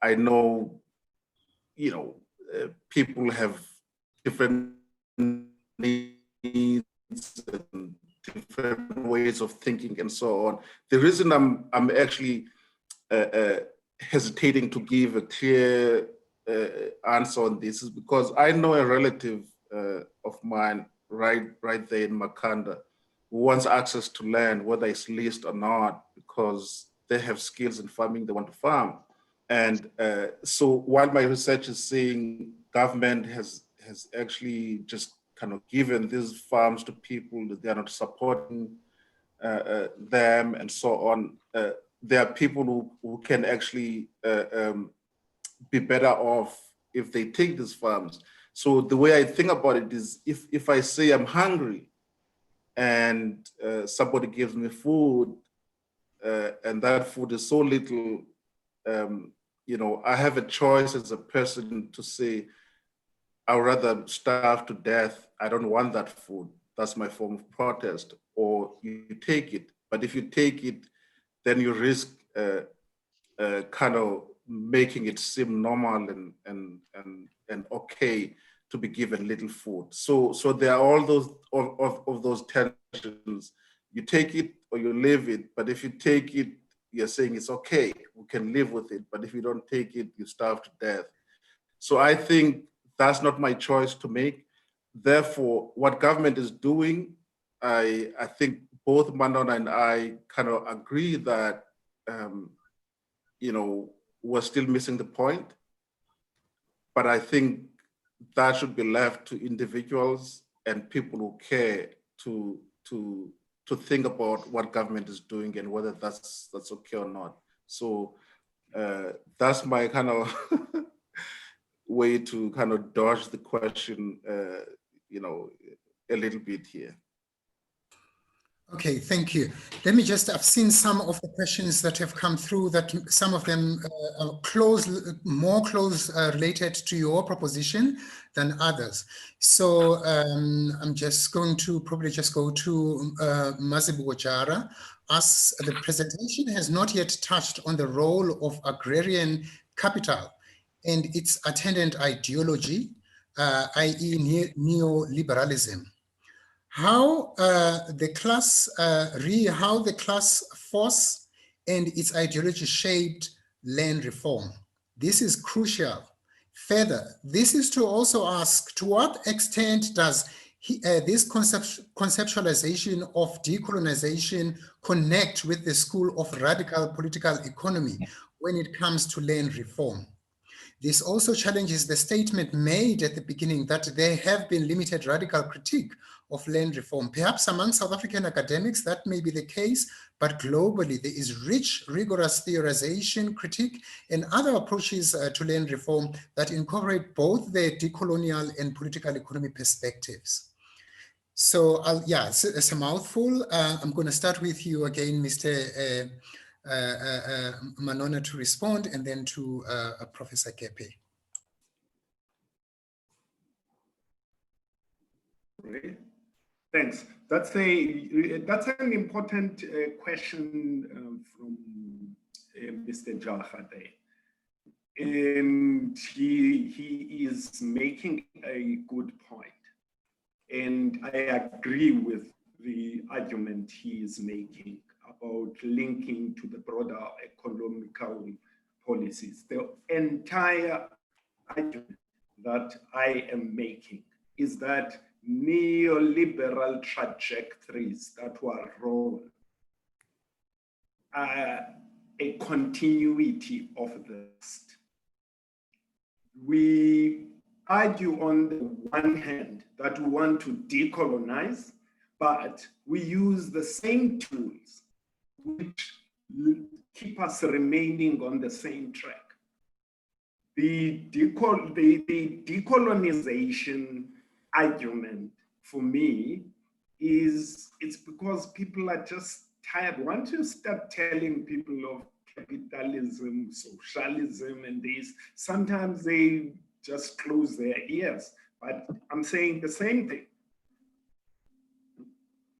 I know, people have different needs and different ways of thinking and so on. The reason I'm actually hesitating to give a clear answer on this is because I know a relative of mine right there in Makanda who wants access to land, whether it's leased or not, because they have skills in farming, they want to farm. And so while my research is saying government has actually just kind of given these farms to people, that they are not supporting them and so on, there are people who can actually be better off if they take these farms. So the way I think about it is, if I say I'm hungry and somebody gives me food and that food is so little, I have a choice as a person to say, I'd rather starve to death. I don't want that food. That's my form of protest. Or you take it. But if you take it, then you risk kind of making it seem normal and okay to be given little food. So there are all those of those tensions. You take it or you leave it. But if you take it, you're saying it's okay, we can live with it. But if you don't take it, you starve to death. So I think that's not my choice to make. Therefore, what government is doing, I think both Manona and I kind of agree that, we're still missing the point. But I think that should be left to individuals and people who care to think about what government is doing and whether that's okay or not. So that's my kind of way to kind of dodge the question, a little bit here. Okay, thank you. Let me just, I've seen some of the questions that have come through, that some of them are more close related to your proposition than others. So I'm just going to probably just go to Mazibu Jara. As the presentation has not yet touched on the role of agrarian capital and its attendant ideology, i.e. neoliberalism. How the class force and its ideology shaped land reform. This is crucial. Further, this is to also ask, to what extent does this conceptualization of decolonization connect with the school of radical political economy when it comes to land reform? This also challenges the statement made at the beginning that there have been limited radical critique of land reform. Perhaps among South African academics that may be the case, but globally there is rich, rigorous theorization, critique, and other approaches to land reform that incorporate both the decolonial and political economy perspectives. So yeah, it's a mouthful. I'm going to start with you again, Mr. Manona, to respond, and then to Professor Kepe. Right. Thanks. That's an important question from Mr. Jaha there. And he is making a good point. And I agree with the argument he is making about linking to the broader economical policies. The entire argument that I am making is that neoliberal trajectories that were wrong are a continuity of the past. We argue on the one hand that we want to decolonize, but we use the same tools which keep us remaining on the same track. The decolonization argument for me is it's because people are just tired. Once you start telling people of capitalism, socialism, and this, sometimes they just close their ears. But I'm saying the same thing.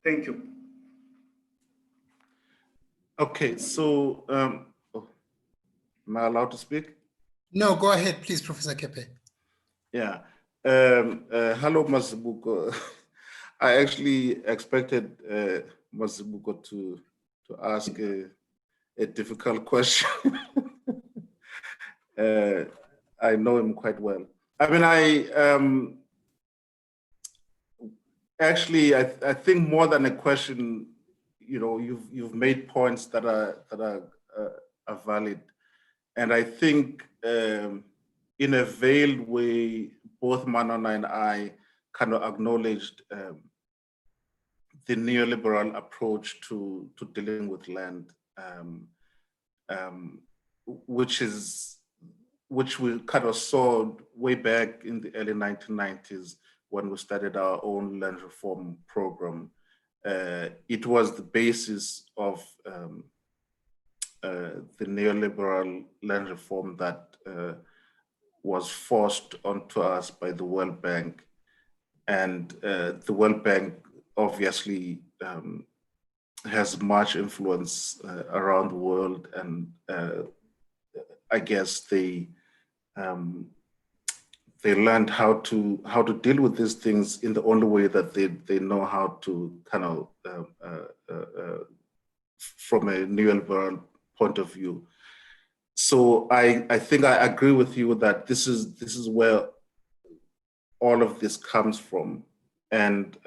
Thank you. Okay, so am I allowed to speak? No, go ahead, please, Professor Kepe. Yeah. Hello, Mazibuko. I actually expected Mazibuko to ask a difficult question. I know him quite well. I mean, actually, I think more than a question, you know, you've made points that are valid, and I think in a veiled way, both Manona and I kind of acknowledged the neoliberal approach to dealing with land, which we kind of saw way back in the early 1990s when we started our own land reform program. It was the basis of the neoliberal land reform that was forced onto us by the World Bank. And the World Bank obviously has much influence around the world, and I guess they learned how to deal with these things in the only way that they know how to, kind of from a neoliberal point of view. So I think I agree with you that this is where all of this comes from. And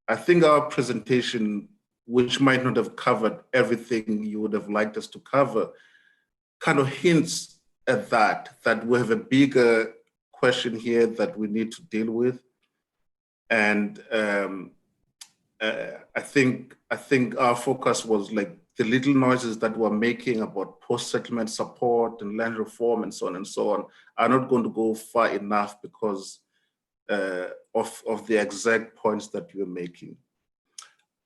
I think our presentation, which might not have covered everything you would have liked us to cover, kind of hints at that we have a bigger question here that we need to deal with. And I think our focus was like the little noises that we're making about post-settlement support and land reform and so on are not going to go far enough because of the exact points that you're making.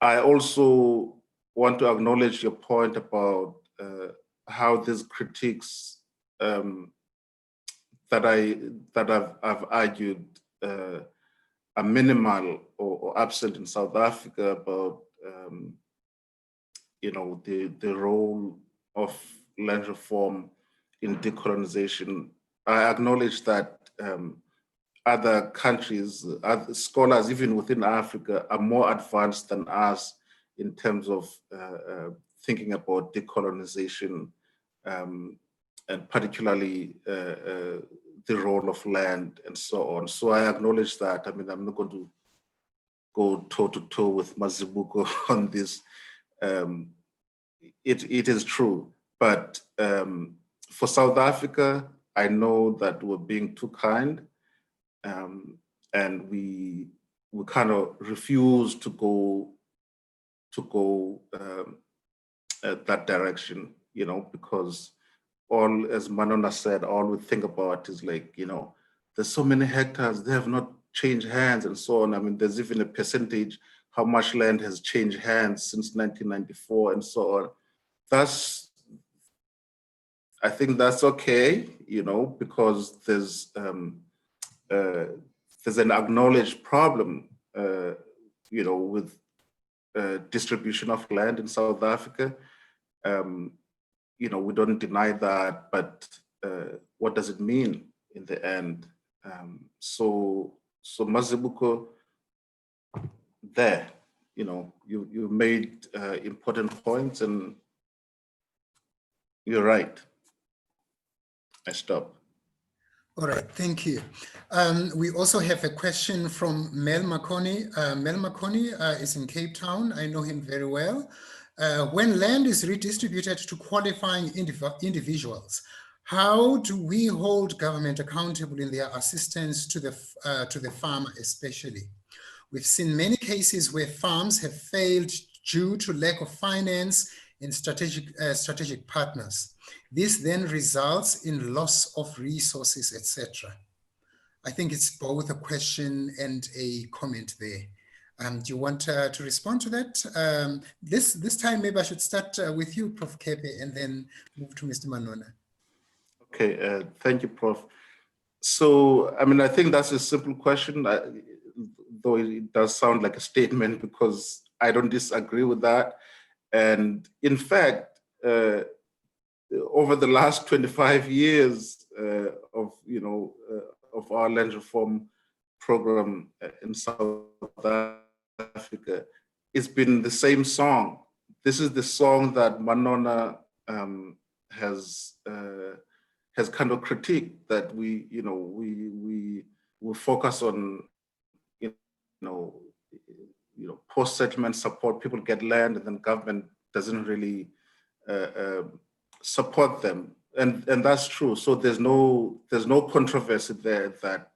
I also want to acknowledge your point about how these critiques that I've argued are minimal or absent in South Africa about you know, the role of land reform in decolonization. I acknowledge that other countries, other scholars, even within Africa, are more advanced than us in terms of thinking about decolonization, and particularly the role of land and so on. So I acknowledge that. I mean, I'm not going to go toe-to-toe with Mazibuko on this. It is true, but for South Africa, I know that we're being too kind, and we kind of refuse to go that direction, you know, because all, as Manona said, all we think about is like, you know, there's so many hectares, they have not change hands and so on. I mean, there's even a percentage how much land has changed hands since 1994 and so on. I think that's okay, because there's an acknowledged problem, with distribution of land in South Africa. We don't deny that, but what does it mean in the end? So Mazibuko, there, you made important points, and you're right. I stop. All right, thank you. We also have a question from Mel Makoni. Mel Makoni is in Cape Town. I know him very well. When land is redistributed to qualifying individuals, how do we hold government accountable in their assistance to the farmer especially? We've seen many cases where farms have failed due to lack of finance and strategic partners. This then results in loss of resources, etc. I think it's both a question and a comment there. Do you want to respond to that? This time, maybe I should start with you, Prof. Kepe, and then move to Mr. Manona. Okay, thank you, Prof. So, I mean, I think that's a simple question, though it does sound like a statement, because I don't disagree with that. And in fact, over the last 25 years of our land reform program in South Africa, it's been the same song. This is the song that Manona has kind of critiqued, that we focus on post-settlement support. People get land, and then government doesn't really support them, and that's true. So there's no controversy there that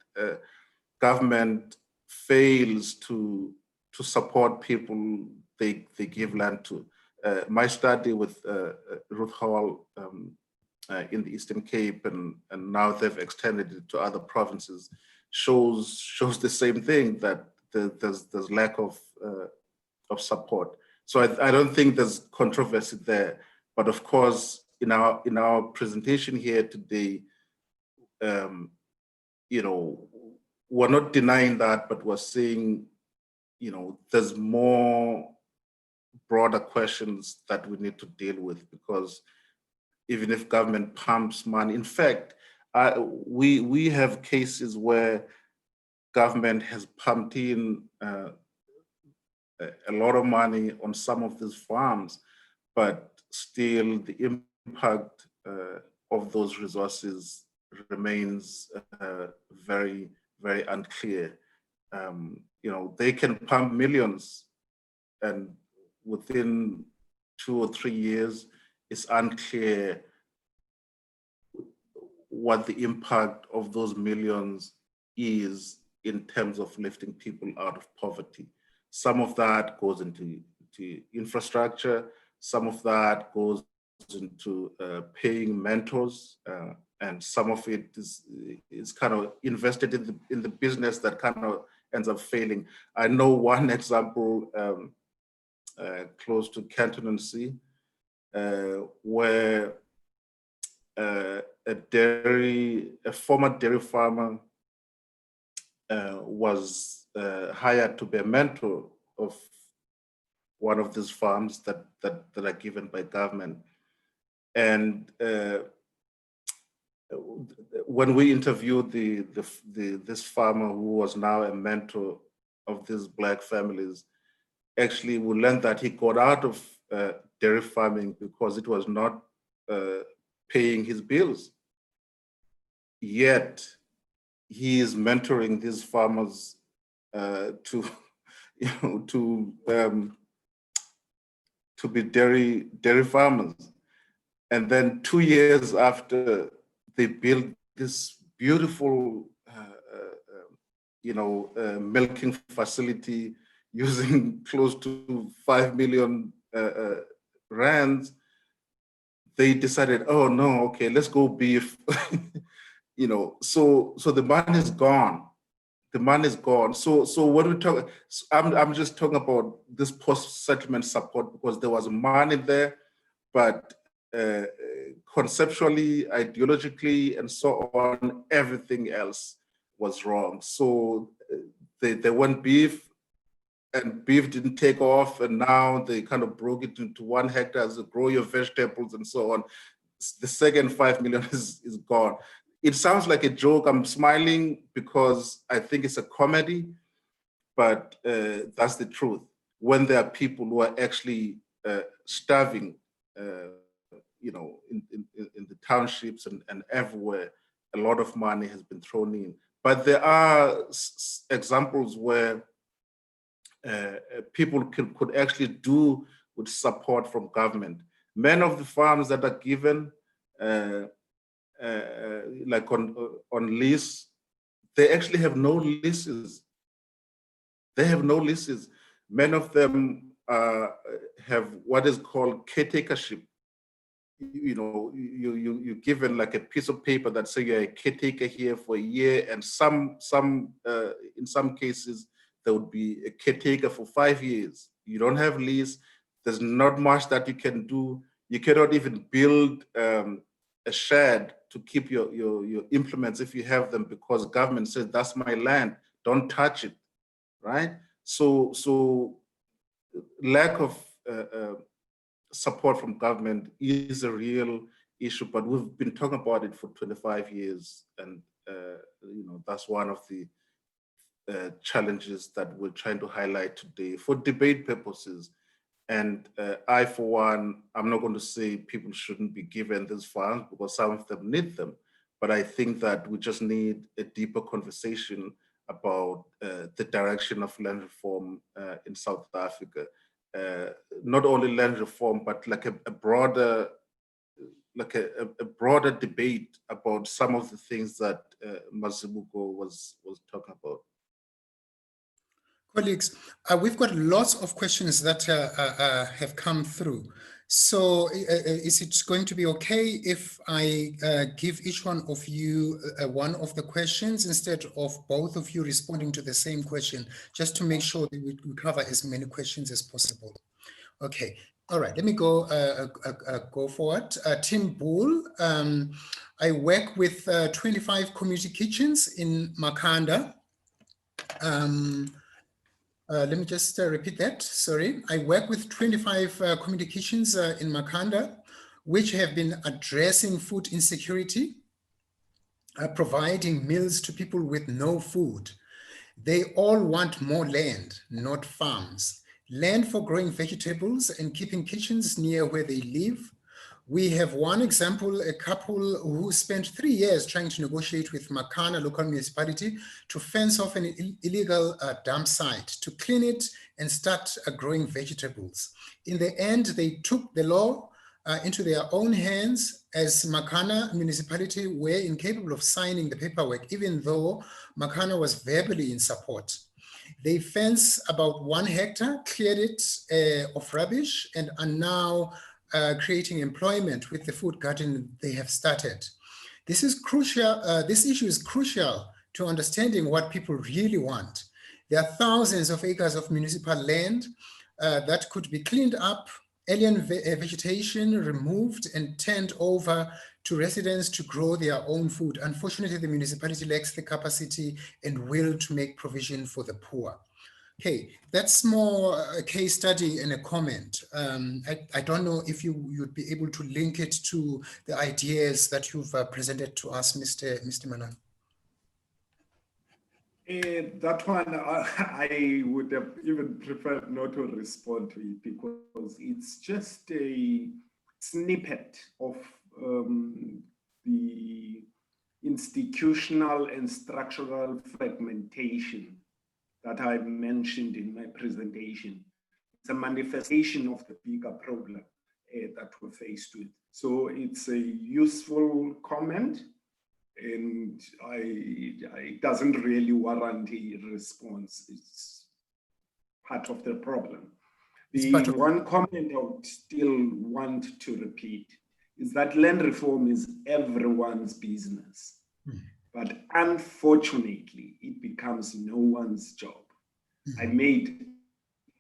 government fails to support people they give land to. My study with Ruth Howell in the Eastern Cape, and now they've extended it to other provinces, shows the same thing, that there's lack of support. So I don't think there's controversy there. But of course, in our presentation here today, we're not denying that, but we're saying, there's more broader questions that we need to deal with, because even if government pumps money, in fact, we have cases where government has pumped in a lot of money on some of these farms, but still the impact of those resources remains very, very unclear. They can pump millions, and within 2 or 3 years, it's unclear what the impact of those millions is in terms of lifting people out of poverty. Some of that goes into infrastructure, some of that goes into paying mentors, and some of it is kind of invested in the business that kind of ends up failing. I know one example close to Cantonancy, where a former dairy farmer was hired to be a mentor of one of these farms that are given by government. And when we interviewed this farmer, who was now a mentor of these Black families, actually we learned that he got out of dairy farming because it was not paying his bills. Yet he is mentoring these farmers to be dairy farmers. And then 2 years after, they built this beautiful milking facility using close to 5 million rands. They decided, oh no, okay, let's go beef. So the money is gone. the money is gone. So when we talk, I'm just talking about this post-settlement support because there was money there, but conceptually, ideologically, and so on, everything else was wrong. So they went beef, and beef didn't take off, and now they kind of broke it into 1 hectare, so grow your vegetables and so on. The second 5 million is gone. It sounds like a joke. I'm smiling because I think it's a comedy, but that's the truth. When there are people who are actually starving, you know, in the townships and everywhere, a lot of money has been thrown in. But there are examples where people could actually do with support from government. Many of the farms that are given, like on lease, they actually have no leases. They have no leases. Many of them have what is called caretakership. You know, you're given like a piece of paper that say you're a caretaker here for a year, and in some cases there would be a caretaker for 5 years. You don't have lease. There's not much that you can do. You cannot even build a shed to keep your implements if you have them, because government says that's my land, don't touch it, right? So lack of support from government is a real issue, but we've been talking about it for 25 years, and you know, that's one of the challenges that we're trying to highlight today for debate purposes. And I, for one, I'm not going to say people shouldn't be given these funds because some of them need them, but I think that we just need a deeper conversation about the direction of land reform in South Africa. Not only land reform, but like a broader, like a broader debate about some of the things that Mazibuko was talking about. Colleagues, we've got lots of questions that have come through. So is it going to be okay if I give each one of you one of the questions instead of both of you responding to the same question, just to make sure that we cover as many questions as possible? Okay, all right, let me go forward. Tim Bull, I work with 25 community kitchens in Makhanda. Let me just repeat that, sorry. I work with 25 community kitchens in Makhanda, which have been addressing food insecurity, providing meals to people with no food. They all want more land, not farms. Land for growing vegetables and keeping kitchens near where they live. We have one example, a couple who spent 3 years trying to negotiate with Makhanda local municipality to fence off an illegal dump site, to clean it and start growing vegetables. In the end, they took the law into their own hands, as Makhanda municipality were incapable of signing the paperwork, even though Makhanda was verbally in support. They fenced about 1 hectare, cleared it of rubbish, and are now creating employment with the food garden they have started. This is crucial. This issue is crucial to understanding what people really want. There are thousands of acres of municipal land that could be cleaned up, alien vegetation removed and turned over to residents to grow their own food. Unfortunately, the municipality lacks the capacity and will to make provision for the poor. Okay, that's more a case study and a comment. I don't know if you'd be able to link it to the ideas that you've presented to us, Mr. Manona. That one, I would have even preferred not to respond to it, because it's just a snippet of the institutional and structural fragmentation that I mentioned in my presentation. It's a manifestation of the bigger problem that we're faced with. So it's a useful comment, and it doesn't really warrant a response. It's part of the problem. The one comment I would still want to repeat is that land reform is everyone's business. but unfortunately, it becomes no one's job. I made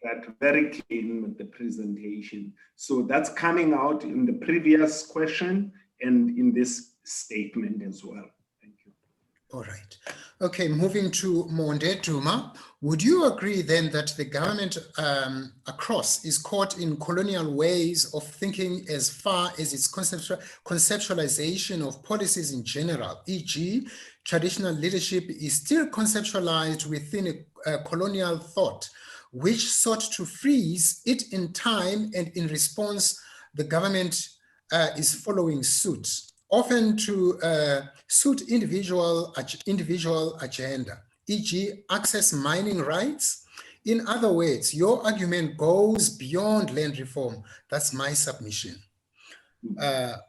that very clear in the presentation. So that's coming out in the previous question and in this statement as well. Thank you. All right. Okay, moving to Monde Duma. Would you agree then that the government across is caught in colonial ways of thinking as far as its conceptualization of policies in general, e.g., traditional leadership is still conceptualized within a colonial thought, which sought to freeze it in time, and in response, the government is following suit, often to suit individual agenda, e.g. access mining rights. In other words, your argument goes beyond land reform. That's my submission.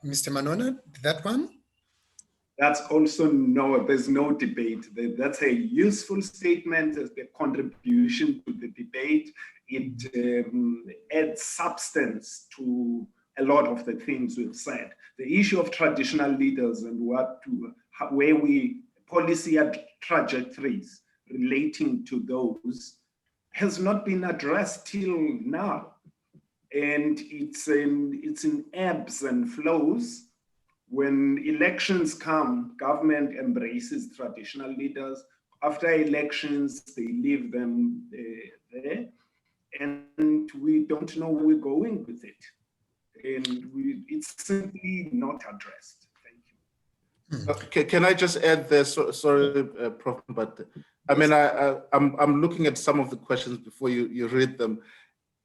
Mr. Manona, that one? That's also there's no debate. That's a useful statement as the contribution to the debate. It adds substance to a lot of the things we've said. The issue of traditional leaders and where we policy trajectories relating to those has not been addressed till now. And it's in ebbs and flows. When elections come, government embraces traditional leaders. After elections, they leave them there. And we don't know where we're going with it. And it's simply not addressed. Thank you. Okay, can I just add there? Sorry, Prof, but I mean, I'm looking at some of the questions before you read them.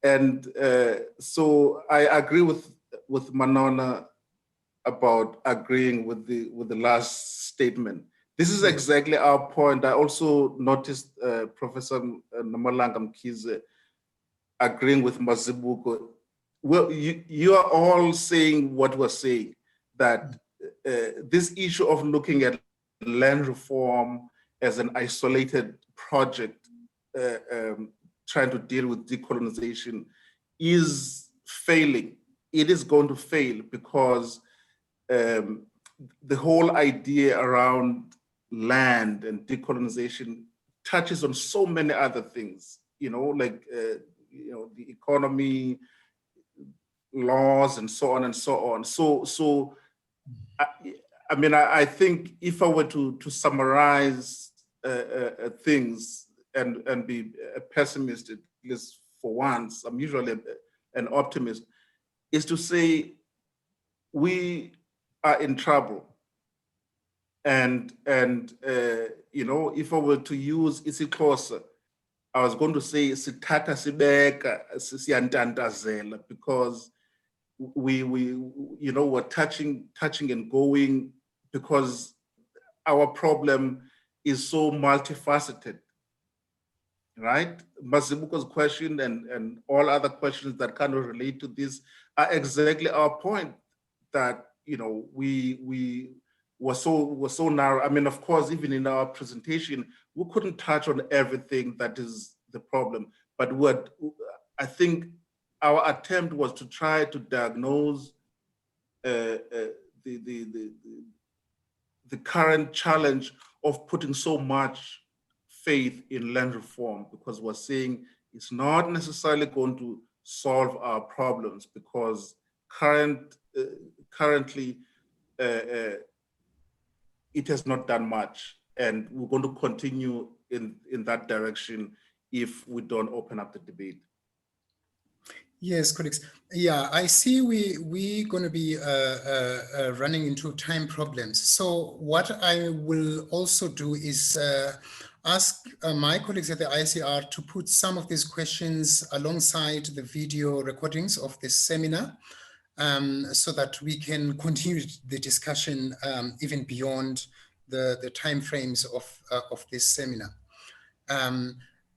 And so I agree with Manona about agreeing with the last statement. This is exactly our point. I also noticed Professor Nomalanga Mkhize agreeing with Mazibuko. Well, you are all saying what we're saying, that this issue of looking at land reform as an isolated project, trying to deal with decolonization, is failing. It is going to fail because the whole idea around land and decolonization touches on so many other things, like the economy, laws, and so on and so on. So I mean, I think if I were to summarize things and be a pessimist, at least for once, I'm usually an optimist, is to say we are in trouble. And if I were to use isiXhosa, I was going to say sithatha sibeka siyantantazela, because we're touching and going, because our problem is so multifaceted, right? Mazibuko's question and all other questions that kind of relate to this are exactly our point, that we were so narrow. I mean, of course, even in our presentation, we couldn't touch on everything that is the problem. But I think our attempt was to try to diagnose the current challenge of putting so much faith in land reform, because we're saying it's not necessarily going to solve our problems, because currently it has not done much, and we're going to continue in that direction if we don't open up the debate. Yes, colleagues. Yeah, I see we're going to be running into time problems. So what I will also do is ask my colleagues at the ICR to put some of these questions alongside the video recordings of this seminar, so that we can continue the discussion even beyond the timeframes of this seminar.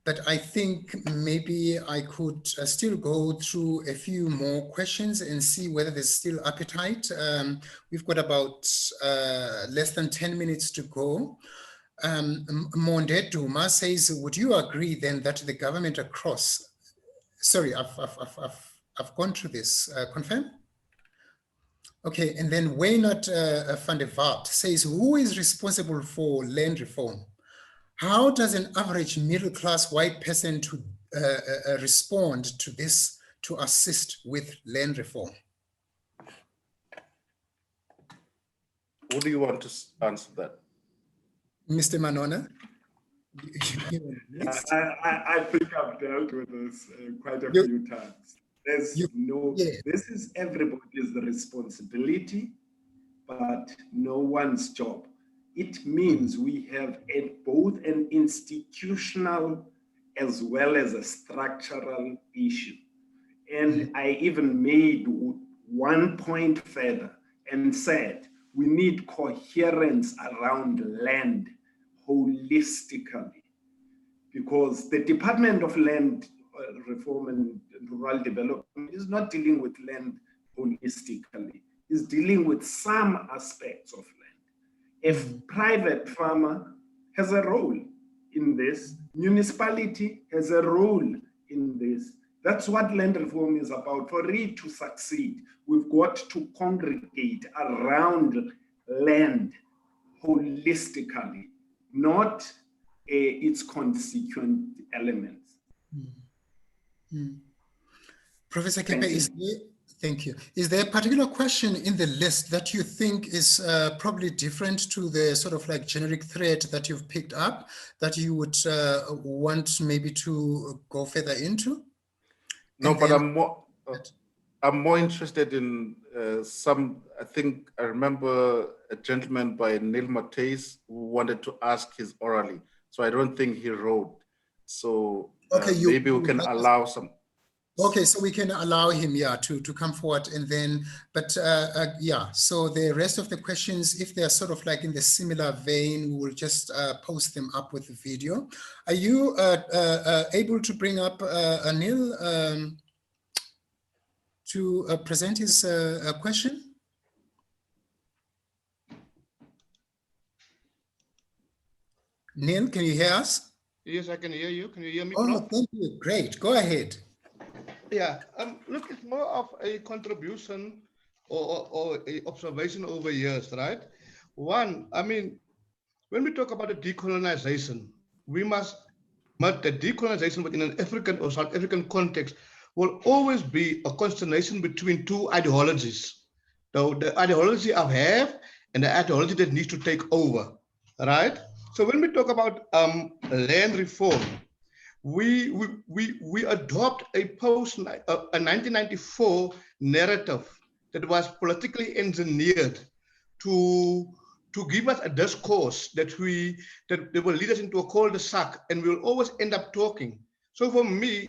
But I think maybe I could still go through a few more questions and see whether there's still appetite. We've got about less than 10 minutes to go. Monde Duma says, would you agree then that the government across, sorry, I've gone through this, confirm? Okay, and then Wynand van der Walt says, who is responsible for land reform? How does an average middle-class white person to respond to this to assist with land reform? Who do you want to answer that? Mr. Manona? I think I've dealt with this quite a few times. This is everybody's responsibility, but no one's job. It means we have both an institutional as well as a structural issue. And I even made one point further and said, we need coherence around land holistically, because the Department of Land Reform and Rural Development is not dealing with land holistically, it's dealing with some aspects of land. If private farmer has a role in this, municipality has a role in this. That's what land reform is about. For it to succeed, we've got to congregate around land holistically, not its constituent elements. Professor Kepe, thank you. Is there a particular question in the list that you think is probably different to the sort of like generic thread that you've picked up that you would want maybe to go further into? No, but I'm more interested in I think I remember a gentleman by Neil Matheus who wanted to ask his orally. So I don't think he wrote. So maybe we can allow some. Okay, so we can allow him, to come forward, and then, but so the rest of the questions, if they're sort of like in the similar vein, we will just post them up with the video. Are you able to bring up Anil to present his question? Neil, can you hear us? Yes, I can hear you. Can you hear me? Oh, Prof? thank you. Great. Go ahead. Yeah. Look, it's more of a contribution or a observation over years, right? One, I mean, when we talk about the decolonization, we must admit that decolonization within an African or South African context will always be a constellation between two ideologies. The ideology of have and the ideology that needs to take over, right? So when we talk about land reform, we adopt a 1994 narrative that was politically engineered to give us a discourse that will lead us into a cul-de-sac, and we'll always end up talking. So for me,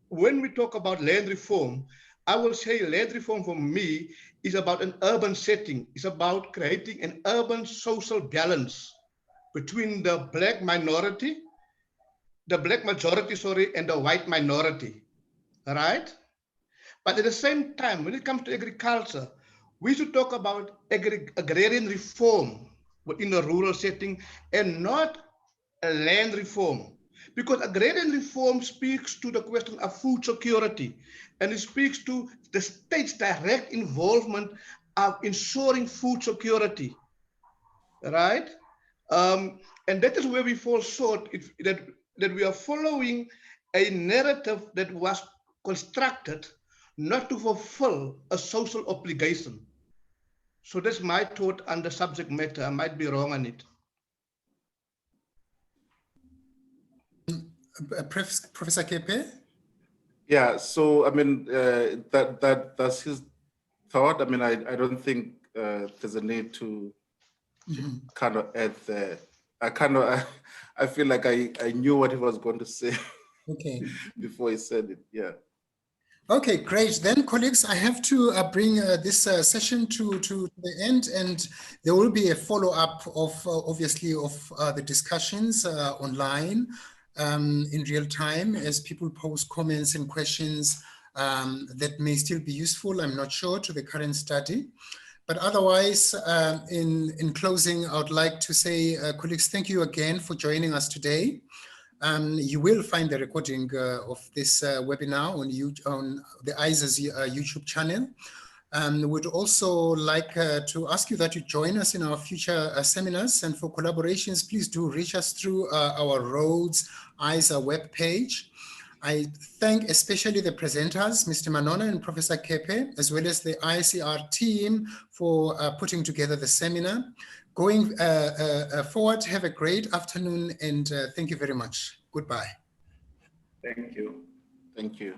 when we talk about land reform, I will say land reform for me is about an urban setting. It's about creating an urban social balance between the black majority, and the white minority, right? But at the same time, when it comes to agriculture, we should talk about agrarian reform within a rural setting and not a land reform. Because agrarian reform speaks to the question of food security, and it speaks to the state's direct involvement of ensuring food security, right? And that is where we fall short, that we are following a narrative that was constructed not to fulfill a social obligation. So that's my thought on the subject matter. I might be wrong on it. Professor Kepe? Yeah, so I mean, that's his thought. I mean, I don't think there's a need to kind of add there. I feel like I knew what he was going to say before he said it. Yeah. Okay, great. Then, colleagues, I have to bring this session to the end, and there will be a follow-up of, obviously, of the discussions online in real time as people post comments and questions that may still be useful, I'm not sure, to the current study. But otherwise, in closing, I would like to say, colleagues, thank you again for joining us today. You will find the recording of this webinar on the ISA's YouTube channel. Would also like to ask you that you join us in our future seminars, and for collaborations, please do reach us through our Roads ISA webpage. I thank especially the presenters, Mr. Manona and Professor Kepe, as well as the ICR team for putting together the seminar. Going forward, have a great afternoon, and thank you very much. Goodbye. Thank you. Thank you.